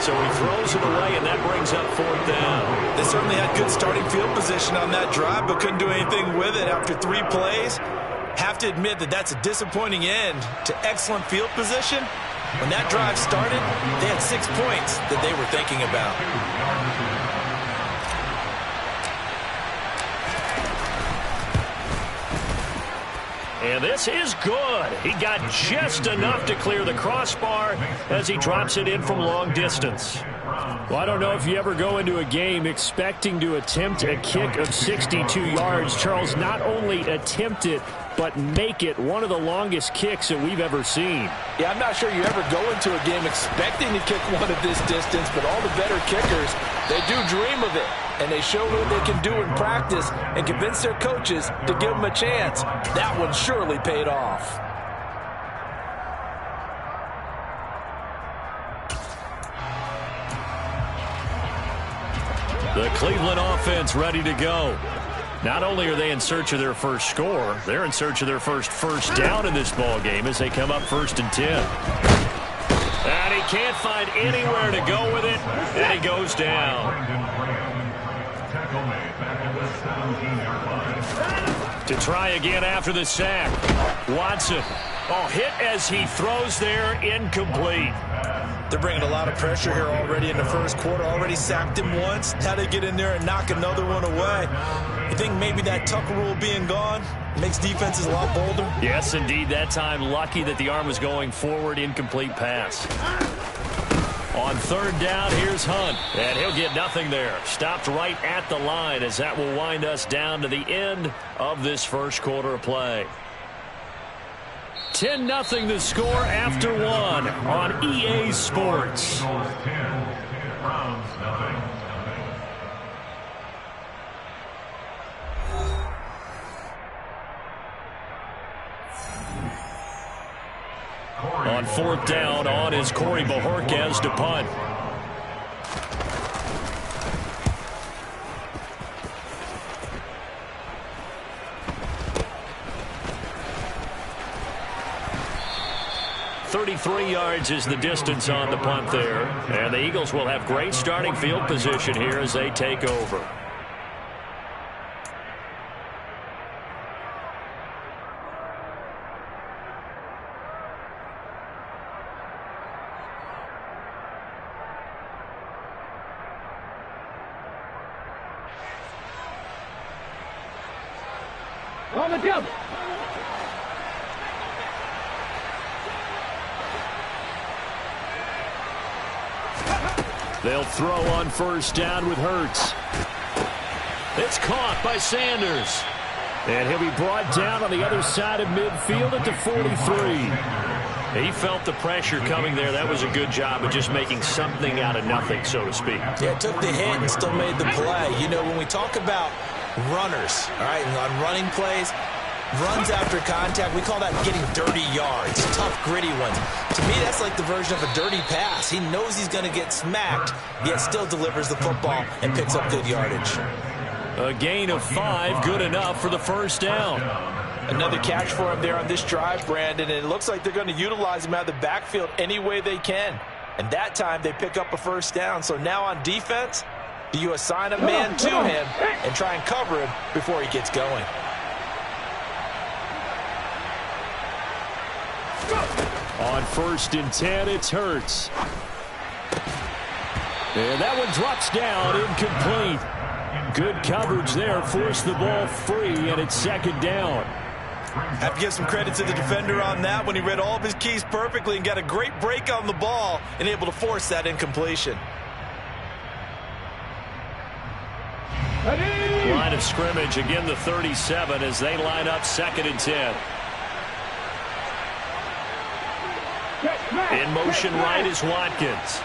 So he throws it away, and that brings up 4th down. They certainly had good starting field position on that drive, but couldn't do anything with it after 3 plays. Have to admit that that's a disappointing end to excellent field position. When that drive started, they had 6 points that they were thinking about. And this is good. He got just enough to clear the crossbar as he drops it in from long distance. Well, I don't know if you ever go into a game expecting to attempt a kick of 62 yards. Charles, not only attempt it, but make it one of the longest kicks that we've ever seen. Yeah, I'm not sure you ever go into a game expecting to kick one of this distance, but all the better kickers, they do dream of it. And they show what they can do in practice and convince their coaches to give them a chance. That one surely paid off. The Cleveland offense ready to go. Not only are they in search of their first score, they're in search of their first down in this ball game as they come up 1st and 10. And he can't find anywhere to go with it, and he goes down. To try again after the sack. Watson. Oh, hit as he throws there, incomplete. They're bringing a lot of pressure here already in the first quarter. Already sacked him once. Had to get in there and knock another one away. You think maybe that Tucker rule being gone makes defenses a lot bolder? Yes, indeed. That time, lucky that the arm was going forward. Incomplete pass. On 3rd down, here's Hunt. And he'll get nothing there. Stopped right at the line as that will wind us down to the end of this first quarter of play. 10-0 the score after 1 on EA Sports. On fourth down, on is Corey Bojorquez to punt. .33 yards is the distance on the punt there. And the Eagles will have great starting field position here as they take over. On the jump. They'll throw on first down with Hurts. It's caught by Sanders. And he'll be brought down on the other side of midfield at the 43. He felt the pressure coming there. That was a good job of just making something out of nothing, so to speak. Yeah, took the hit and still made the play. You know, when we talk about runners, all right, and on running plays, runs after contact, we call that getting dirty yards, tough, gritty ones. To me, that's like the version of a dirty pass. He knows he's going to get smacked, yet still delivers the football and picks up good yardage. A gain of 5, good enough for the first down. Another catch for him there on this drive, Brandon, and it looks like they're going to utilize him out of the backfield any way they can. And that time, they pick up a first down. So now on defense, do you assign a man to him and try and cover him before he gets going? On first and 10, it's Hurts. And that one drops down, incomplete. Good coverage there, forced the ball free, and it's second down. Have to give some credit to the defender on that when he read all of his keys perfectly and got a great break on the ball and able to force that incompletion. Line of scrimmage, again the 37 as they line up second and 10. In motion right is Watkins.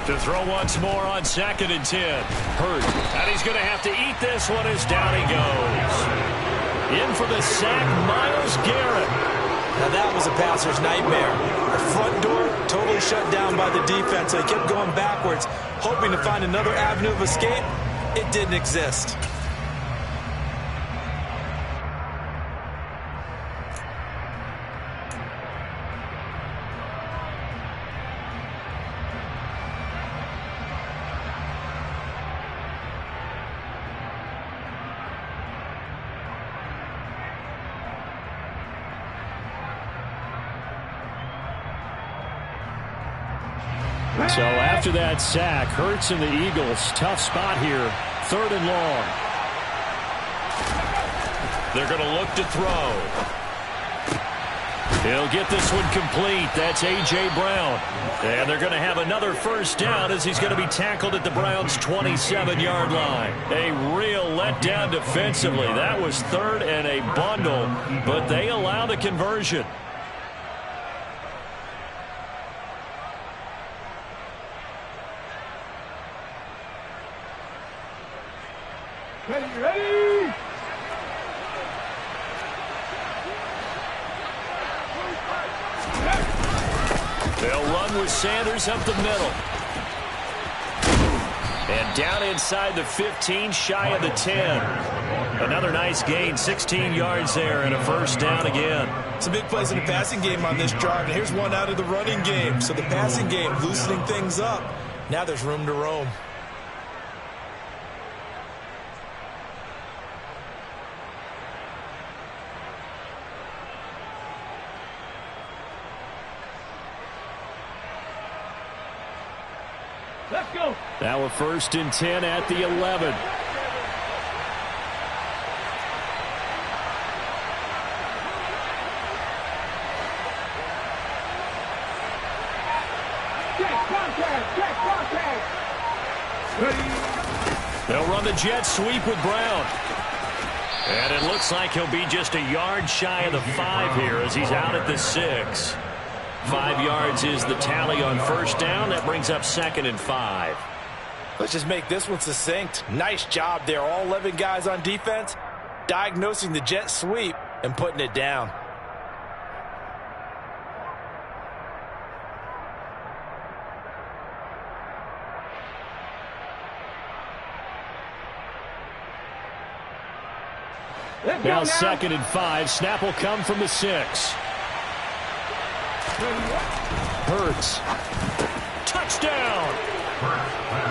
To throw once more on second and 10. Hurt. And he's going to have to eat this one as down he goes. In for the sack, Myles Garrett. Now that was a passer's nightmare. The front door totally shut down by the defense. They kept going backwards, hoping to find another avenue of escape. It didn't exist. So after that sack, Hurts and the Eagles, tough spot here, third and long. They're going to look to throw. He'll get this one complete. That's A.J. Brown. And they're going to have another first down as he's going to be tackled at the Browns' 27-yard line. A real letdown defensively. That was third and a bundle, but they allow the conversion. Ready? They'll run with Sanders up the middle. And down inside the 15, shy of the 10. Another nice gain, 16 yards there, and a first down again. Some big plays in the passing game on this drive, and here's one out of the running game. So the passing game loosening things up. Now there's room to roam. Let's go. Now a first and 10 at the 11. Check contact. Ready. They'll run the jet sweep with Brown. And it looks like he'll be just a yard shy of the 5 here as he's out at the 6. 5 yards is the tally on first down. That brings up 2nd and 5. Let's just make this one succinct. Nice job there. All 11 guys on defense, diagnosing the jet sweep and putting it down. Now 2nd and 5. Snap will come from the 6. Hurts. Touchdown.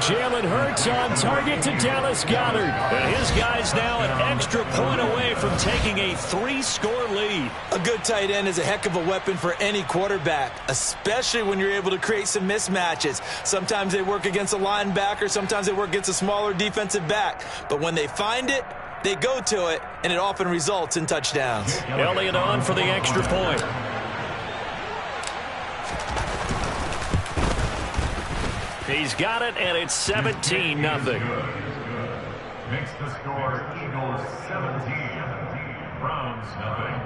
Jalen Hurts on target to Dallas Goedert. And his guy's now an extra point away from taking a 3-score lead. A good tight end is a heck of a weapon for any quarterback, especially when you're able to create some mismatches. Sometimes they work against a linebacker. Sometimes they work against a smaller defensive back. But when they find it, they go to it, and it often results in touchdowns. Elliott on for the extra point. He's got it, and it's 17-0. Makes the score Eagles 17, Browns 0.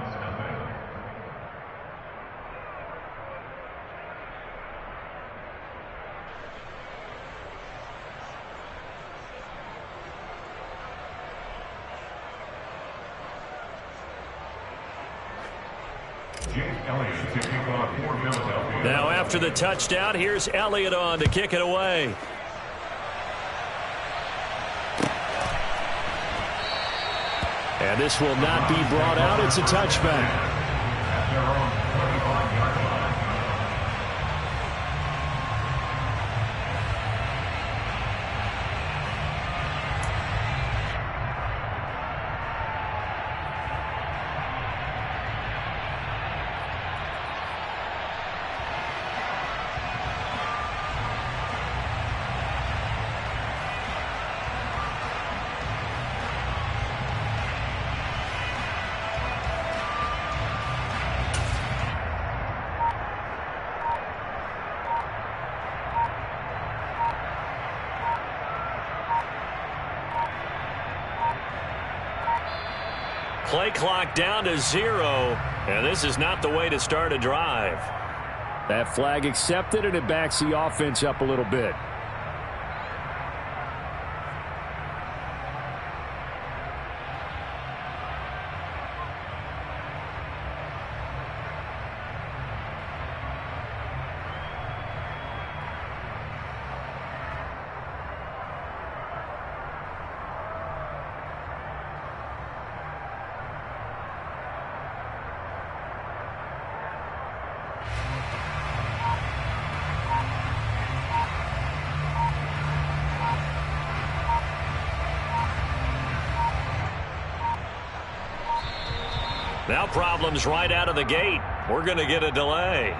Now after the touchdown, here's Elliott on to kick it away. And this will not be brought out. It's a touchback. Play clock down to 0, and this is not the way to start a drive. That flag accepted, and it backs the offense up a little bit. Now problems right out of the gate. We're going to get a delay.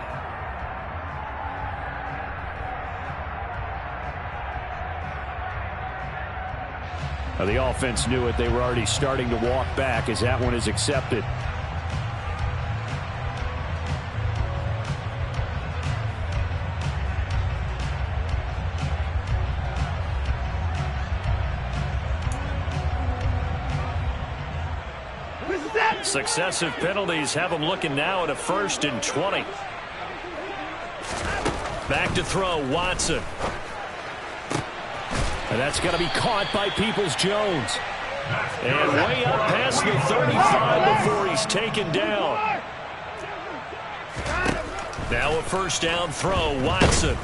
Now the offense knew it. They were already starting to walk back as that one is accepted. Successive penalties have them looking now at a 1st and 20. Back to throw, Watson. And that's going to be caught by Peoples-Jones. And way up past the 35 before he's taken down. Now a 1st down throw, Watson.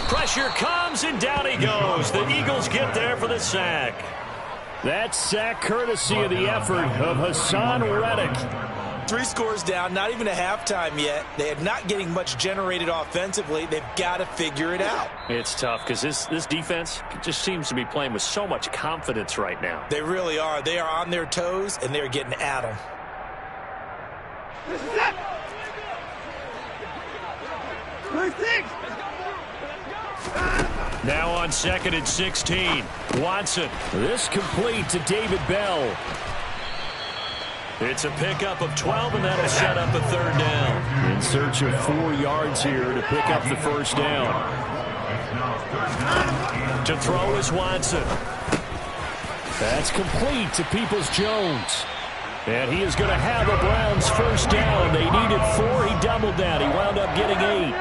Pressure comes, and down he goes. The Eagles get there for the sack. That sack courtesy of the effort of Hassan Reddick. 3 scores down, not even a halftime yet. They are not getting much generated offensively. They've got to figure it out. It's tough because this defense just seems to be playing with so much confidence right now. They really are. They are on their toes, and they're getting at them. Now on 2nd and 16, Watson. This complete to David Bell. It's a pickup of 12, and that'll set up a 3rd down. In search of 4 yards here to pick up the 1st down. To throw is Watson. That's complete to Peoples-Jones. And he is going to have the Browns first down. They needed 4. He doubled that. He wound up getting 8.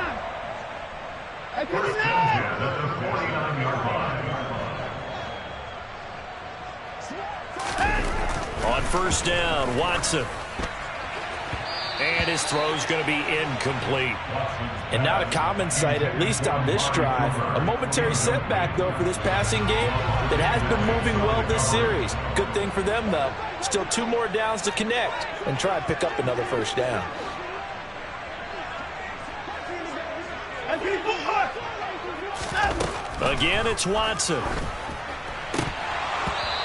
On first down, Watson. And his throw's going to be incomplete. And not a common sight, at least on this drive. A momentary setback, though, for this passing game that has been moving well this series. Good thing for them, though. Still 2 more downs to connect and try and pick up another first down. Again, it's Watson.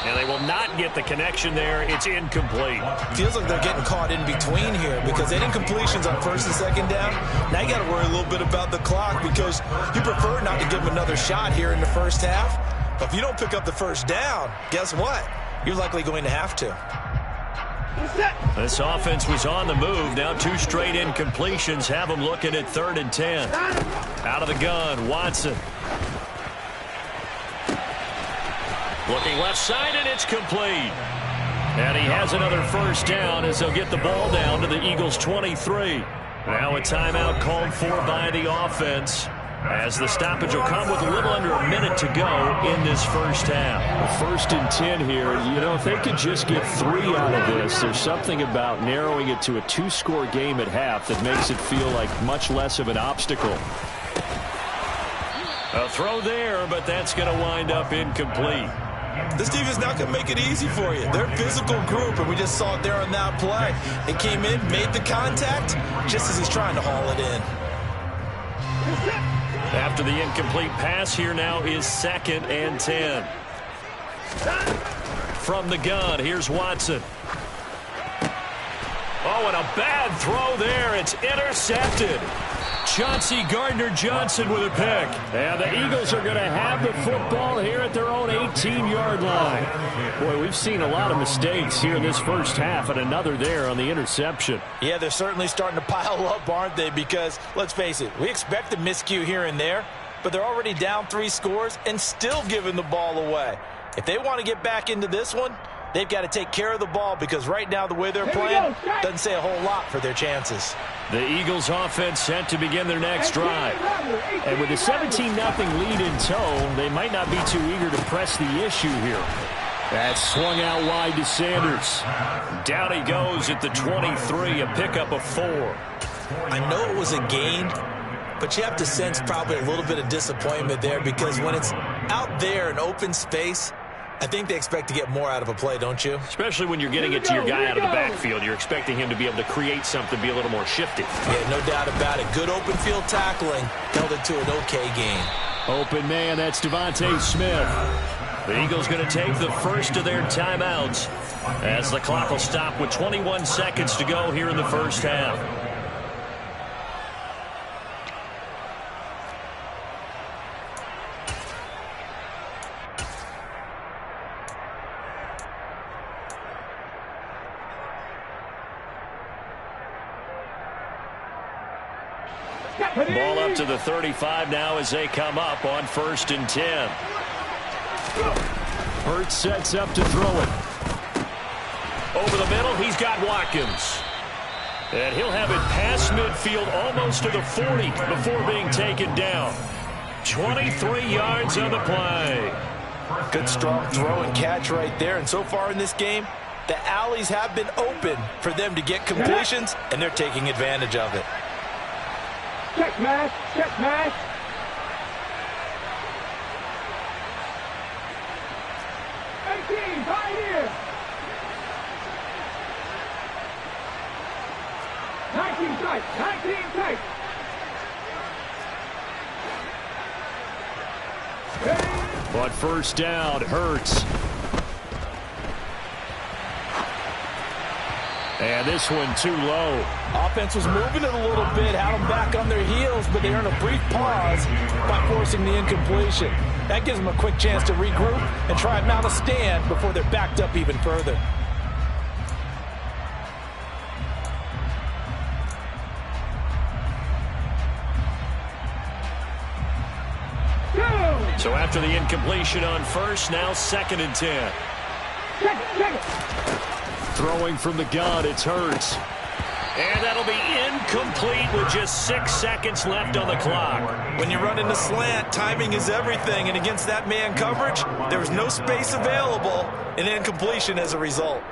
And they will not get the connection there. It's incomplete. Feels like they're getting caught in between here because any completions on first and second down, now you got to worry a little bit about the clock because you prefer not to give them another shot here in the first half. But if you don't pick up the first down, guess what? You're likely going to have to. This offense was on the move. Now 2 straight incompletions have them looking at 3rd and 10. Out of the gun, Watson. Looking left side, and it's complete. And he has another first down as they'll get the ball down to the Eagles' 23. Now a timeout called for by the offense as the stoppage will come with a little under a minute to go in this first half. First and 10 here. You know, if they could just get 3 out of this, there's something about narrowing it to a 2-score game at half that makes it feel like much less of an obstacle. A throw there, but that's going to wind up incomplete. This team is not going to make it easy for you. They're a physical group, and we just saw it there on that play. It came in, made the contact, just as he's trying to haul it in. After the incomplete pass, here now is 2nd and 10. From the gun, here's Watson. Oh, and a bad throw there. It's intercepted. Chauncey Gardner-Johnson with a pick. And the Eagles are going to have the football here at their own 18-yard line. Boy, we've seen a lot of mistakes here in this first half, and another there on the interception. Yeah, they're certainly starting to pile up, aren't they? Because, let's face it, we expect a miscue here and there, but they're already down 3 scores and still giving the ball away. If they want to get back into this one, they've got to take care of the ball because right now the way they're playing doesn't say a whole lot for their chances. The Eagles offense set to begin their next drive. And with a 17-0 lead in tow, they might not be too eager to press the issue here. That's swung out wide to Sanders. Down he goes at the 23, a pickup of 4. I know it was a gain, but you have to sense probably a little bit of disappointment there because when it's out there in open space, I think they expect to get more out of a play, don't you? Especially when you're getting it to your guy out of the backfield. You're expecting him to be able to create something, be a little more shifty. Yeah, no doubt about it. Good open field tackling held it to an okay game. Open man, that's Devontae Smith. The Eagles going to take the first of their timeouts as the clock will stop with 21 seconds to go here in the first half. Ball up to the 35 now as they come up on 1st and 10. Hurts sets up to throw it. Over the middle, he's got Watkins. And he'll have it past midfield almost to the 40 before being taken down. 23 yards on the play. Good strong throw and catch right there. And so far in this game, the alleys have been open for them to get completions, and they're taking advantage of it. Check match, check match. Right here. 19 tight, 19 tight. But first down, Hurts. And this one too low. Offense was moving it a little bit, had them back on their heels, but they earned a brief pause by forcing the incompletion. That gives them a quick chance to regroup and try and mount a stand before they're backed up even further. So after the incompletion on first, now 2nd and 10. Check it. Throwing from the gun, it's Hurts. And that'll be incomplete with just 6 seconds left on the clock. When you run in the slant, timing is everything. And against that man coverage, there was no space available. An incompletion as a result.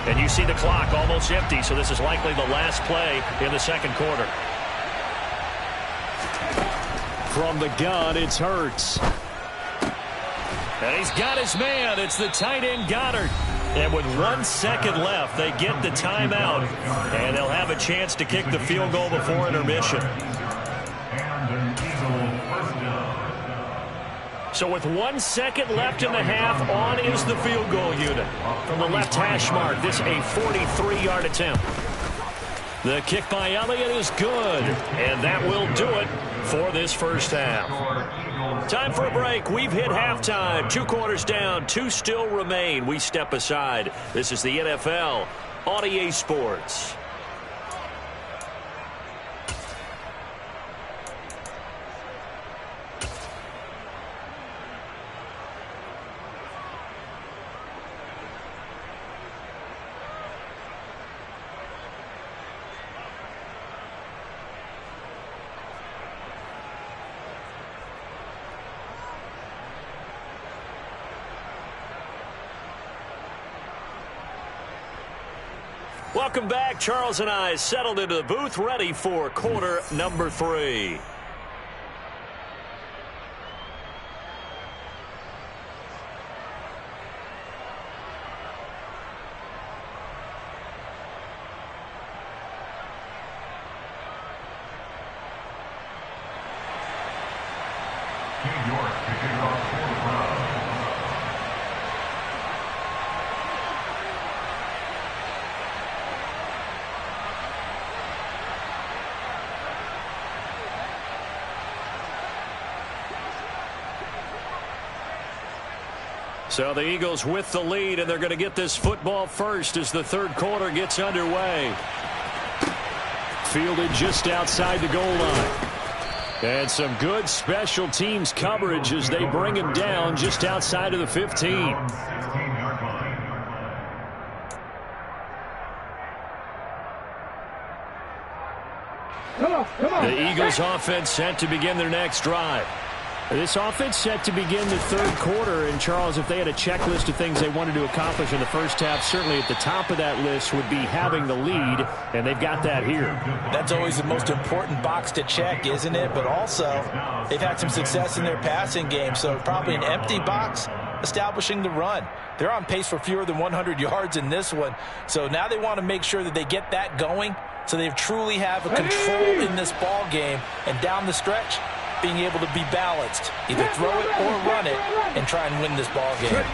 And you see the clock almost empty, so this is likely the last play in the second quarter. From the gun, it's Hurts. And he's got his man. It's the tight end Goddard. And with 1 second left, they get the timeout. And they'll have a chance to kick the field goal before intermission. So with 1 second left in the half, on is the field goal unit. From the left hash mark, this a 43-yard attempt. The kick by Elliott is good, and that will do it for this first half. Time for a break. We've hit halftime. 2 quarters down, 2 still remain. We step aside. This is the NFL on EA Sports. Welcome back. Charles and I settled into the booth, ready for quarter number 3. So the Eagles with the lead, and they're going to get this football first as the third quarter gets underway. Fielded just outside the goal line. And some good special teams coverage as they bring him down just outside of the 15. The Eagles offense set to begin their next drive. This offense set to begin the third quarter, and Charles, if they had a checklist of things they wanted to accomplish in the first half, certainly at the top of that list would be having the lead, and they've got that here. That's always the most important box to check, isn't it? But also, they've had some success in their passing game, so probably an empty box establishing the run. They're on pace for fewer than 100 yards in this one, so now they want to make sure that they get that going so they truly have a control in this ball game, and down the stretch, being able to be balanced, either throw it or run it, and try and win this ball game.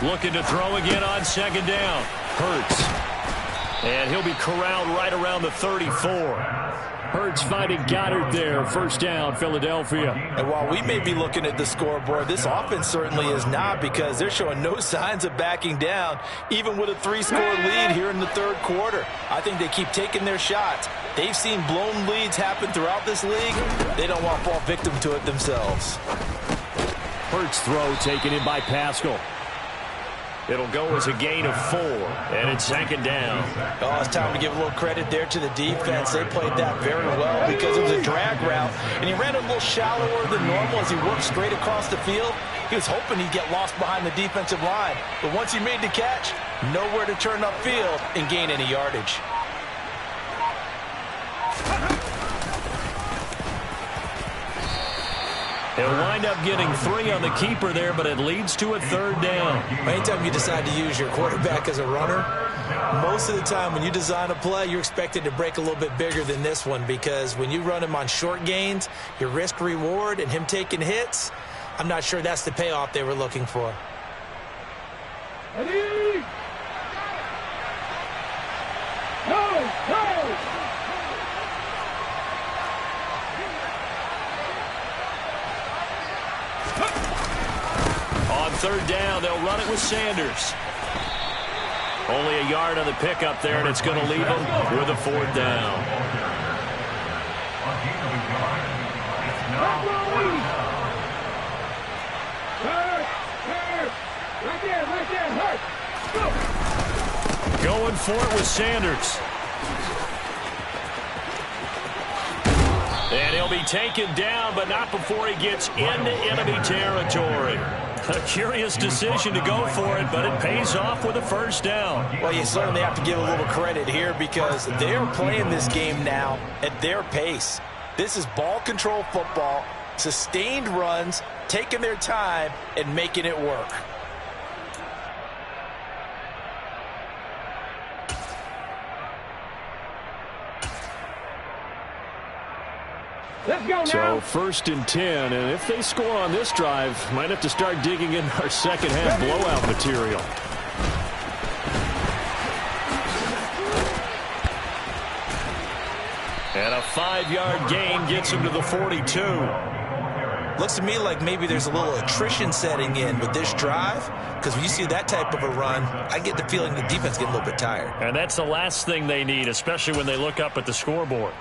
Looking to throw again on second down. Hurts. And he'll be corralled right around the 34. Hurts finding Goddard there. First down, Philadelphia. And while we may be looking at the scoreboard, this offense certainly is not, because they're showing no signs of backing down, even with a 3-score lead here in the third quarter. I think they keep taking their shots. They've seen blown leads happen throughout this league. They don't want to fall victim to it themselves. Hurts throw taken in by Pascal. It'll go as a gain of 4, and it's second down. Oh, it's time to give a little credit there to the defense. They played that very well because it was a drag route, and he ran a little shallower than normal as he worked straight across the field. He was hoping he'd get lost behind the defensive line, but once he made the catch, nowhere to turn upfield and gain any yardage. They'll wind up getting 3 on the keeper there, but it leads to a third down. Anytime you decide to use your quarterback as a runner, most of the time when you design a play, you're expected to break a little bit bigger than this one, because when you run him on short gains, your risk-reward and him taking hits, I'm not sure that's the payoff they were looking for. Ready? Go! third down. They'll run it with Sanders. Only a yard on the pickup there, and it's going to leave them with a fourth down. Going for it with Sanders. And he'll be taken down, but not before he gets into enemy territory. A curious decision to go for it, but it pays off with a first down. Well, you certainly have to give a little credit here because they are playing this game now at their pace. This is ball control football, sustained runs, taking their time, and making it work. Let's go now. So first and 10, and if they score on this drive, might have to start digging in our second half blowout material. And a 5-yard gain gets him to the 42. Looks to me like maybe there's a little attrition setting in with this drive, because when you see that type of a run, I get the feeling the defense getting a little bit tired. And that's the last thing they need, especially when they look up at the scoreboard.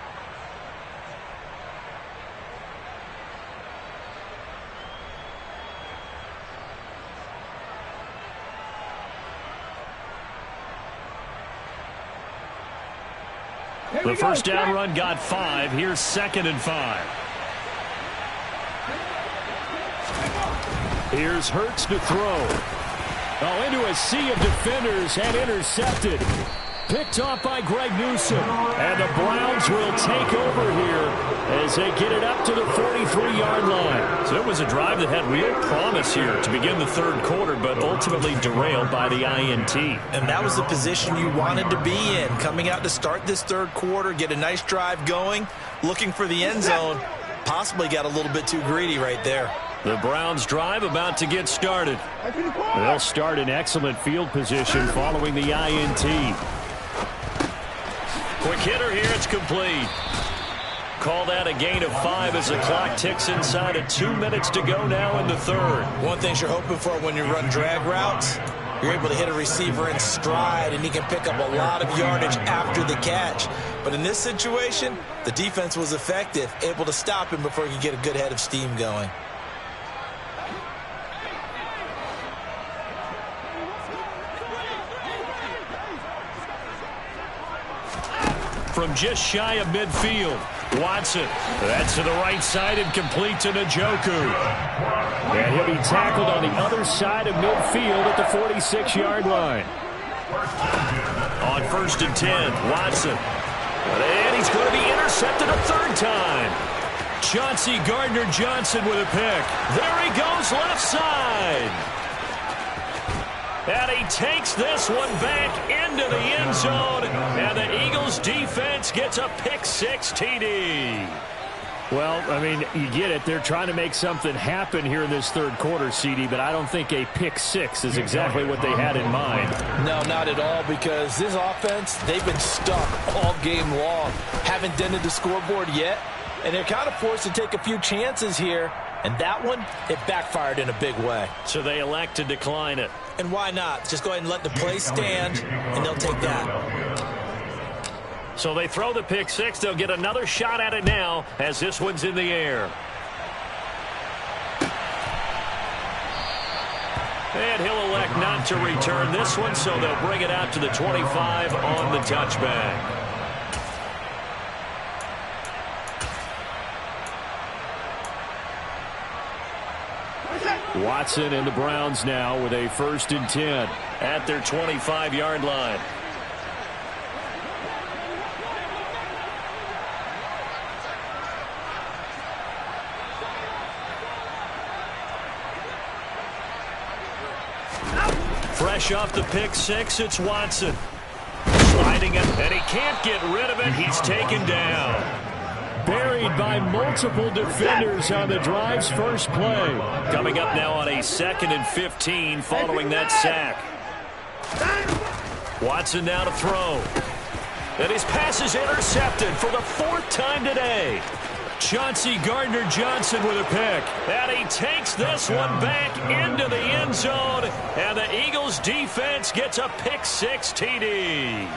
The first down run got 5. Here's 2nd and 5. Here's Hurts to throw. Oh, into a sea of defenders and intercepted. Picked off by Greg Newsome. And the Browns will take over here as they get it up to the 43-yard line. So it was a drive that had real promise here to begin the third quarter, but ultimately derailed by the INT. And that was the position you wanted to be in. Coming out to start this third quarter, get a nice drive going, looking for the end zone. Possibly got a little bit too greedy right there. The Browns drive about to get started. They'll start in excellent field position following the INT. Quick hitter here, it's complete. Call that a gain of 5 as the clock ticks inside of 2 minutes to go now in the third. One thing you're hoping for when you run drag routes, you're able to hit a receiver in stride, and he can pick up a lot of yardage after the catch. But in this situation, the defense was effective, able to stop him before he could get a good head of steam going. From just shy of midfield, Watson. That's to the right side and complete to Njoku. And he'll be tackled on the other side of midfield at the 46-yard line. On 1st and 10, Watson. And he's going to be intercepted a third time. Chauncey Gardner-Johnson with a pick. There he goes left side. And he takes this one back into the end zone. And the Eagles defense gets a pick-6 TD. Well, I mean, you get it. They're trying to make something happen here in this third quarter, CD, but I don't think a pick-6 is exactly what they had in mind. No, not at all, because this offense, they've been stuck all game long. Haven't dented the scoreboard yet, and they're kind of forced to take a few chances here. And that one, it backfired in a big way. So they elect to decline it. And why not? Just go ahead and let the play stand, and they'll take that. So they throw the pick-6. They'll get another shot at it now as this one's in the air. And he'll elect not to return this one, so they'll bring it out to the 25 on the touchback. Watson and the Browns now with a 1st and 10 at their 25-yard line. Fresh off the pick-6, it's Watson. Sliding it, and he can't get rid of it. He's taken down. Buried by multiple defenders on the drive's first play. Coming up now on a 2nd and 15 following that sack. Watson now to throw. And his pass is intercepted for the 4th time today. Chauncey Gardner-Johnson with a pick. And he takes this one back into the end zone. And the Eagles defense gets a pick-6 TD.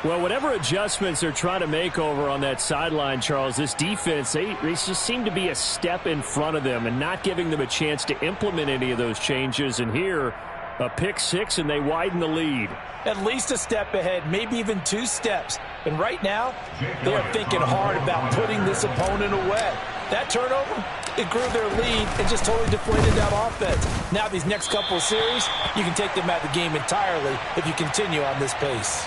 Well, whatever adjustments they're trying to make over on that sideline, Charles, this defense, they just seem to be a step in front of them and not giving them a chance to implement any of those changes. And here, a pick-6, and they widen the lead. At least a step ahead, maybe even 2 steps. And right now, they are thinking hard about putting this opponent away. That turnover, it grew their lead and just totally deflated that offense. Now these next couple of series, you can take them out of the game entirely if you continue on this pace.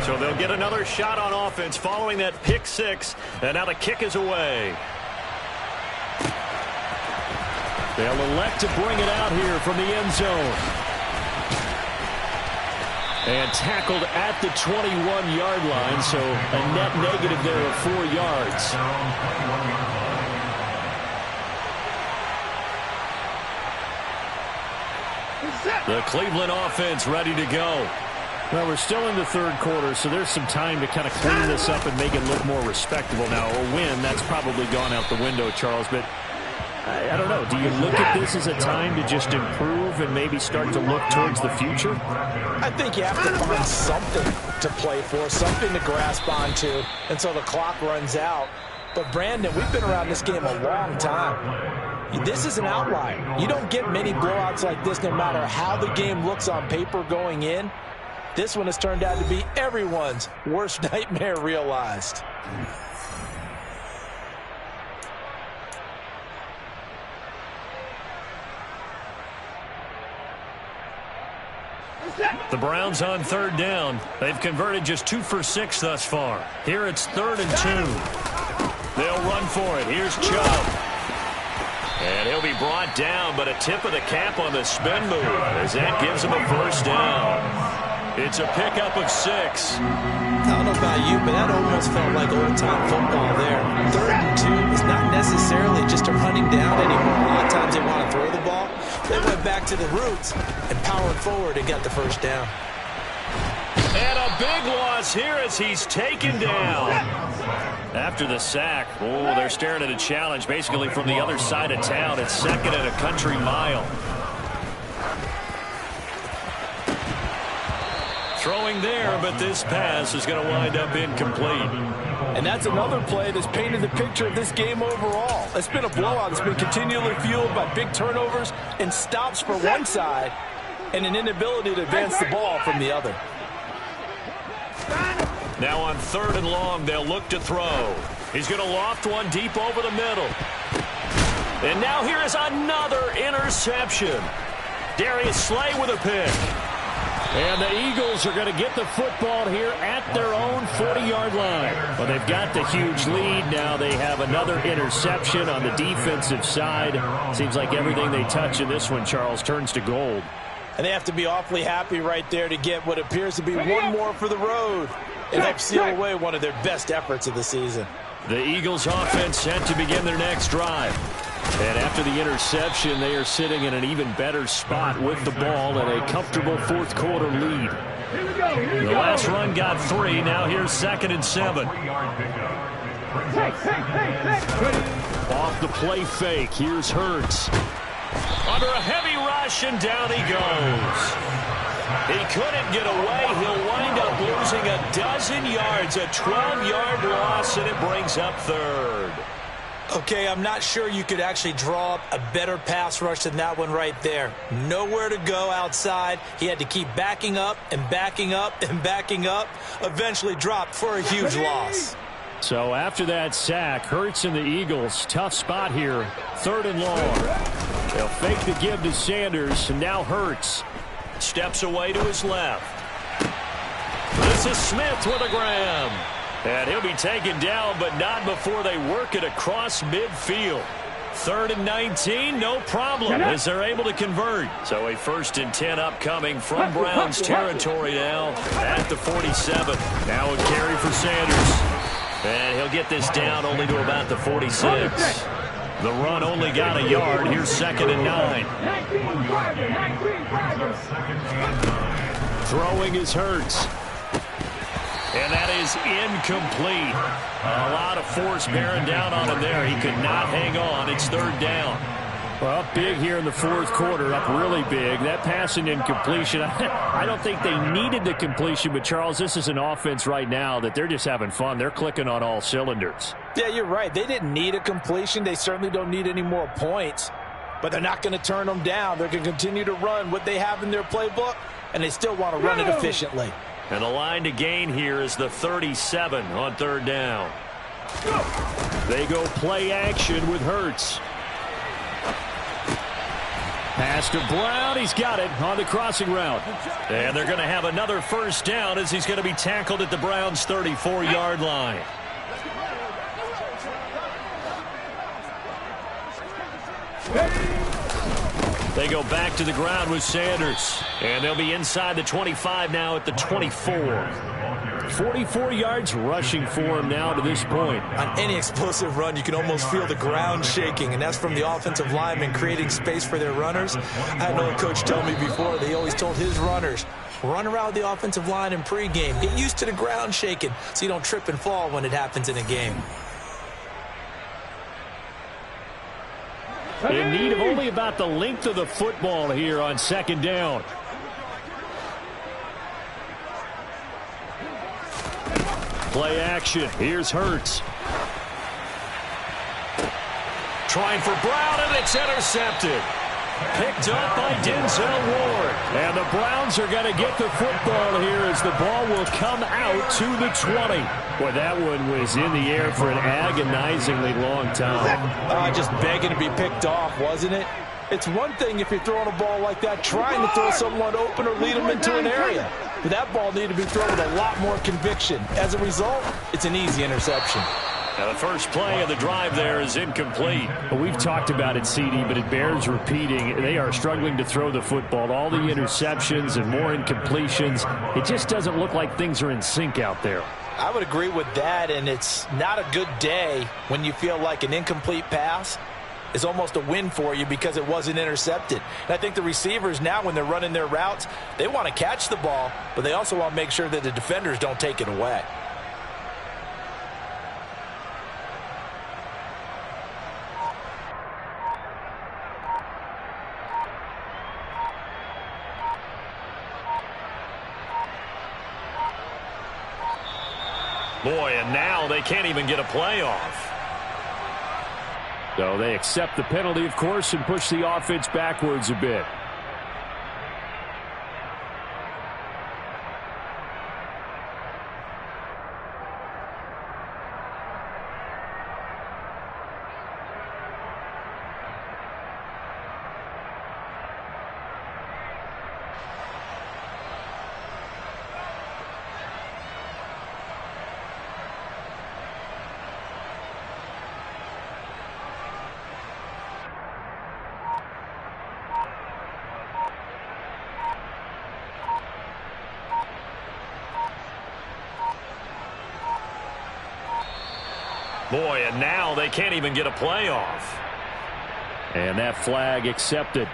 So they'll get another shot on offense following that pick-6, and now the kick is away. They'll elect to bring it out here from the end zone. And tackled at the 21-yard line, so a net negative there of 4 yards. The Cleveland offense ready to go. Well, we're still in the third quarter, so there's some time to kind of clean this up and make it look more respectable now. A win, that's probably gone out the window, Charles, but I don't know. Do you look at this as a time to just improve and maybe start to look towards the future? I think you have to find something to play for, something to grasp onto until the clock runs out. But, Brandon, we've been around this game a long time. This is an outlier. You don't get many blowouts like this no matter how the game looks on paper going in. This one has turned out to be everyone's worst nightmare realized. The Browns on third down. They've converted just 2 for 6 thus far. Here it's 3rd and 2. They'll run for it. Here's Chubb. And he'll be brought down, but a tip of the cap on the spin move as that gives him a first down. It's a pickup of 6. I don't know about you, but that almost felt like old-time football there. 3rd and 2 is not necessarily just a running down anymore. A lot of times they want to throw the ball. They went back to the roots and powered forward and got the first down. And a big loss here as he's taken down. After the sack, they're staring at a challenge basically from the other side of town. It's 2nd and a country mile. Throwing there, but this pass is going to wind up incomplete. And that's another play that's painted the picture of this game overall. It's been a blowout. It's been continually fueled by big turnovers and stops for one side and an inability to advance the ball from the other. Now on 3rd and long, they'll look to throw. He's going to loft one deep over the middle. And now here is another interception. Darius Slay with a pick. And the Eagles are going to get the football here at their own 40-yard line. Well, they've got the huge lead. Now they have another interception on the defensive side. Seems like everything they touch in this one, Charles, turns to gold. And they have to be awfully happy right there to get what appears to be one more for the road. It helps seal away one of their best efforts of the season. The Eagles offense set to begin their next drive. And after the interception, they are sitting in an even better spot with the ball and a comfortable fourth quarter lead. The last run got 3. Now here's 2nd and 7. Off the play fake. Here's Hurts. Under a heavy rush, and down he goes. He couldn't get away. He'll wind up losing a dozen yards, a 12-yard loss, and it brings up 3rd. Okay, I'm not sure you could actually draw up a better pass rush than that one right there. Nowhere to go outside. He had to keep backing up and backing up and backing up. Eventually dropped for a huge loss. So after that sack, Hurts and the Eagles, tough spot here. 3rd and long. They'll fake the give to Sanders, and now Hurts. Steps away to his left. This is Smith with a grab. And he'll be taken down, but not before they work it across midfield. 3rd and 19, no problem, as they're able to convert. So a 1st and 10 upcoming from Browns territory now at the 47. Now a carry for Sanders. And he'll get this down only to about the 46. The run only got a yard. Here's 2nd and 9. Throwing is Hurts. And that is incomplete. A lot of force bearing down on him there. He could not hang on. It's 3rd down. Well, up big here in the 4th quarter, up really big. That passing incompletion, I don't think they needed the completion, but, Charles, this is an offense right now that they're just having fun. They're clicking on all cylinders. Yeah, you're right. They didn't need a completion. They certainly don't need any more points, but they're not going to turn them down. They're going to continue to run what they have in their playbook, and they still want to run it efficiently. And the line to gain here is the 37 on 3rd down. They go play action with Hurts. Pass to Brown. He's got it on the crossing route. And they're going to have another 1st down as he's going to be tackled at the Browns' 34-yard line. They go back to the ground with Sanders. And they'll be inside the 25 now at the 24. 44 yards rushing for him now to this point. On any explosive run, you can almost feel the ground shaking, and that's from the offensive linemen creating space for their runners. I had an old coach tell me before, they always told his runners, run around the offensive line in pregame. Get used to the ground shaking so you don't trip and fall when it happens in a game. In need of only about the length of the football here on 2nd down. Play action. Here's Hurts. Trying for Brown, and it's intercepted. Picked up by Denzel Ward. And the Browns are going to get the football here as the ball will come out to the 20. Boy, that one was in the air for an agonizingly long time. Just begging to be picked off, wasn't it? It's one thing if you're throwing a ball like that, trying to throw someone open or lead them into an area. But that ball needed to be thrown with a lot more conviction. As a result, it's an easy interception. Now the first play of the drive there is incomplete. Well, we've talked about it, CD, but it bears repeating. They are struggling to throw the football. All the interceptions and more incompletions. It just doesn't look like things are in sync out there. I would agree with that, and it's not a good day when you feel like an incomplete pass is almost a win for you because it wasn't intercepted. And I think the receivers now, when they're running their routes, they want to catch the ball, but they also want to make sure that the defenders don't take it away. Boy, and now they can't even get a playoff. So they accept the penalty, of course, and push the offense backwards a bit. Boy, and now they can't even get a playoff. And that flag accepted.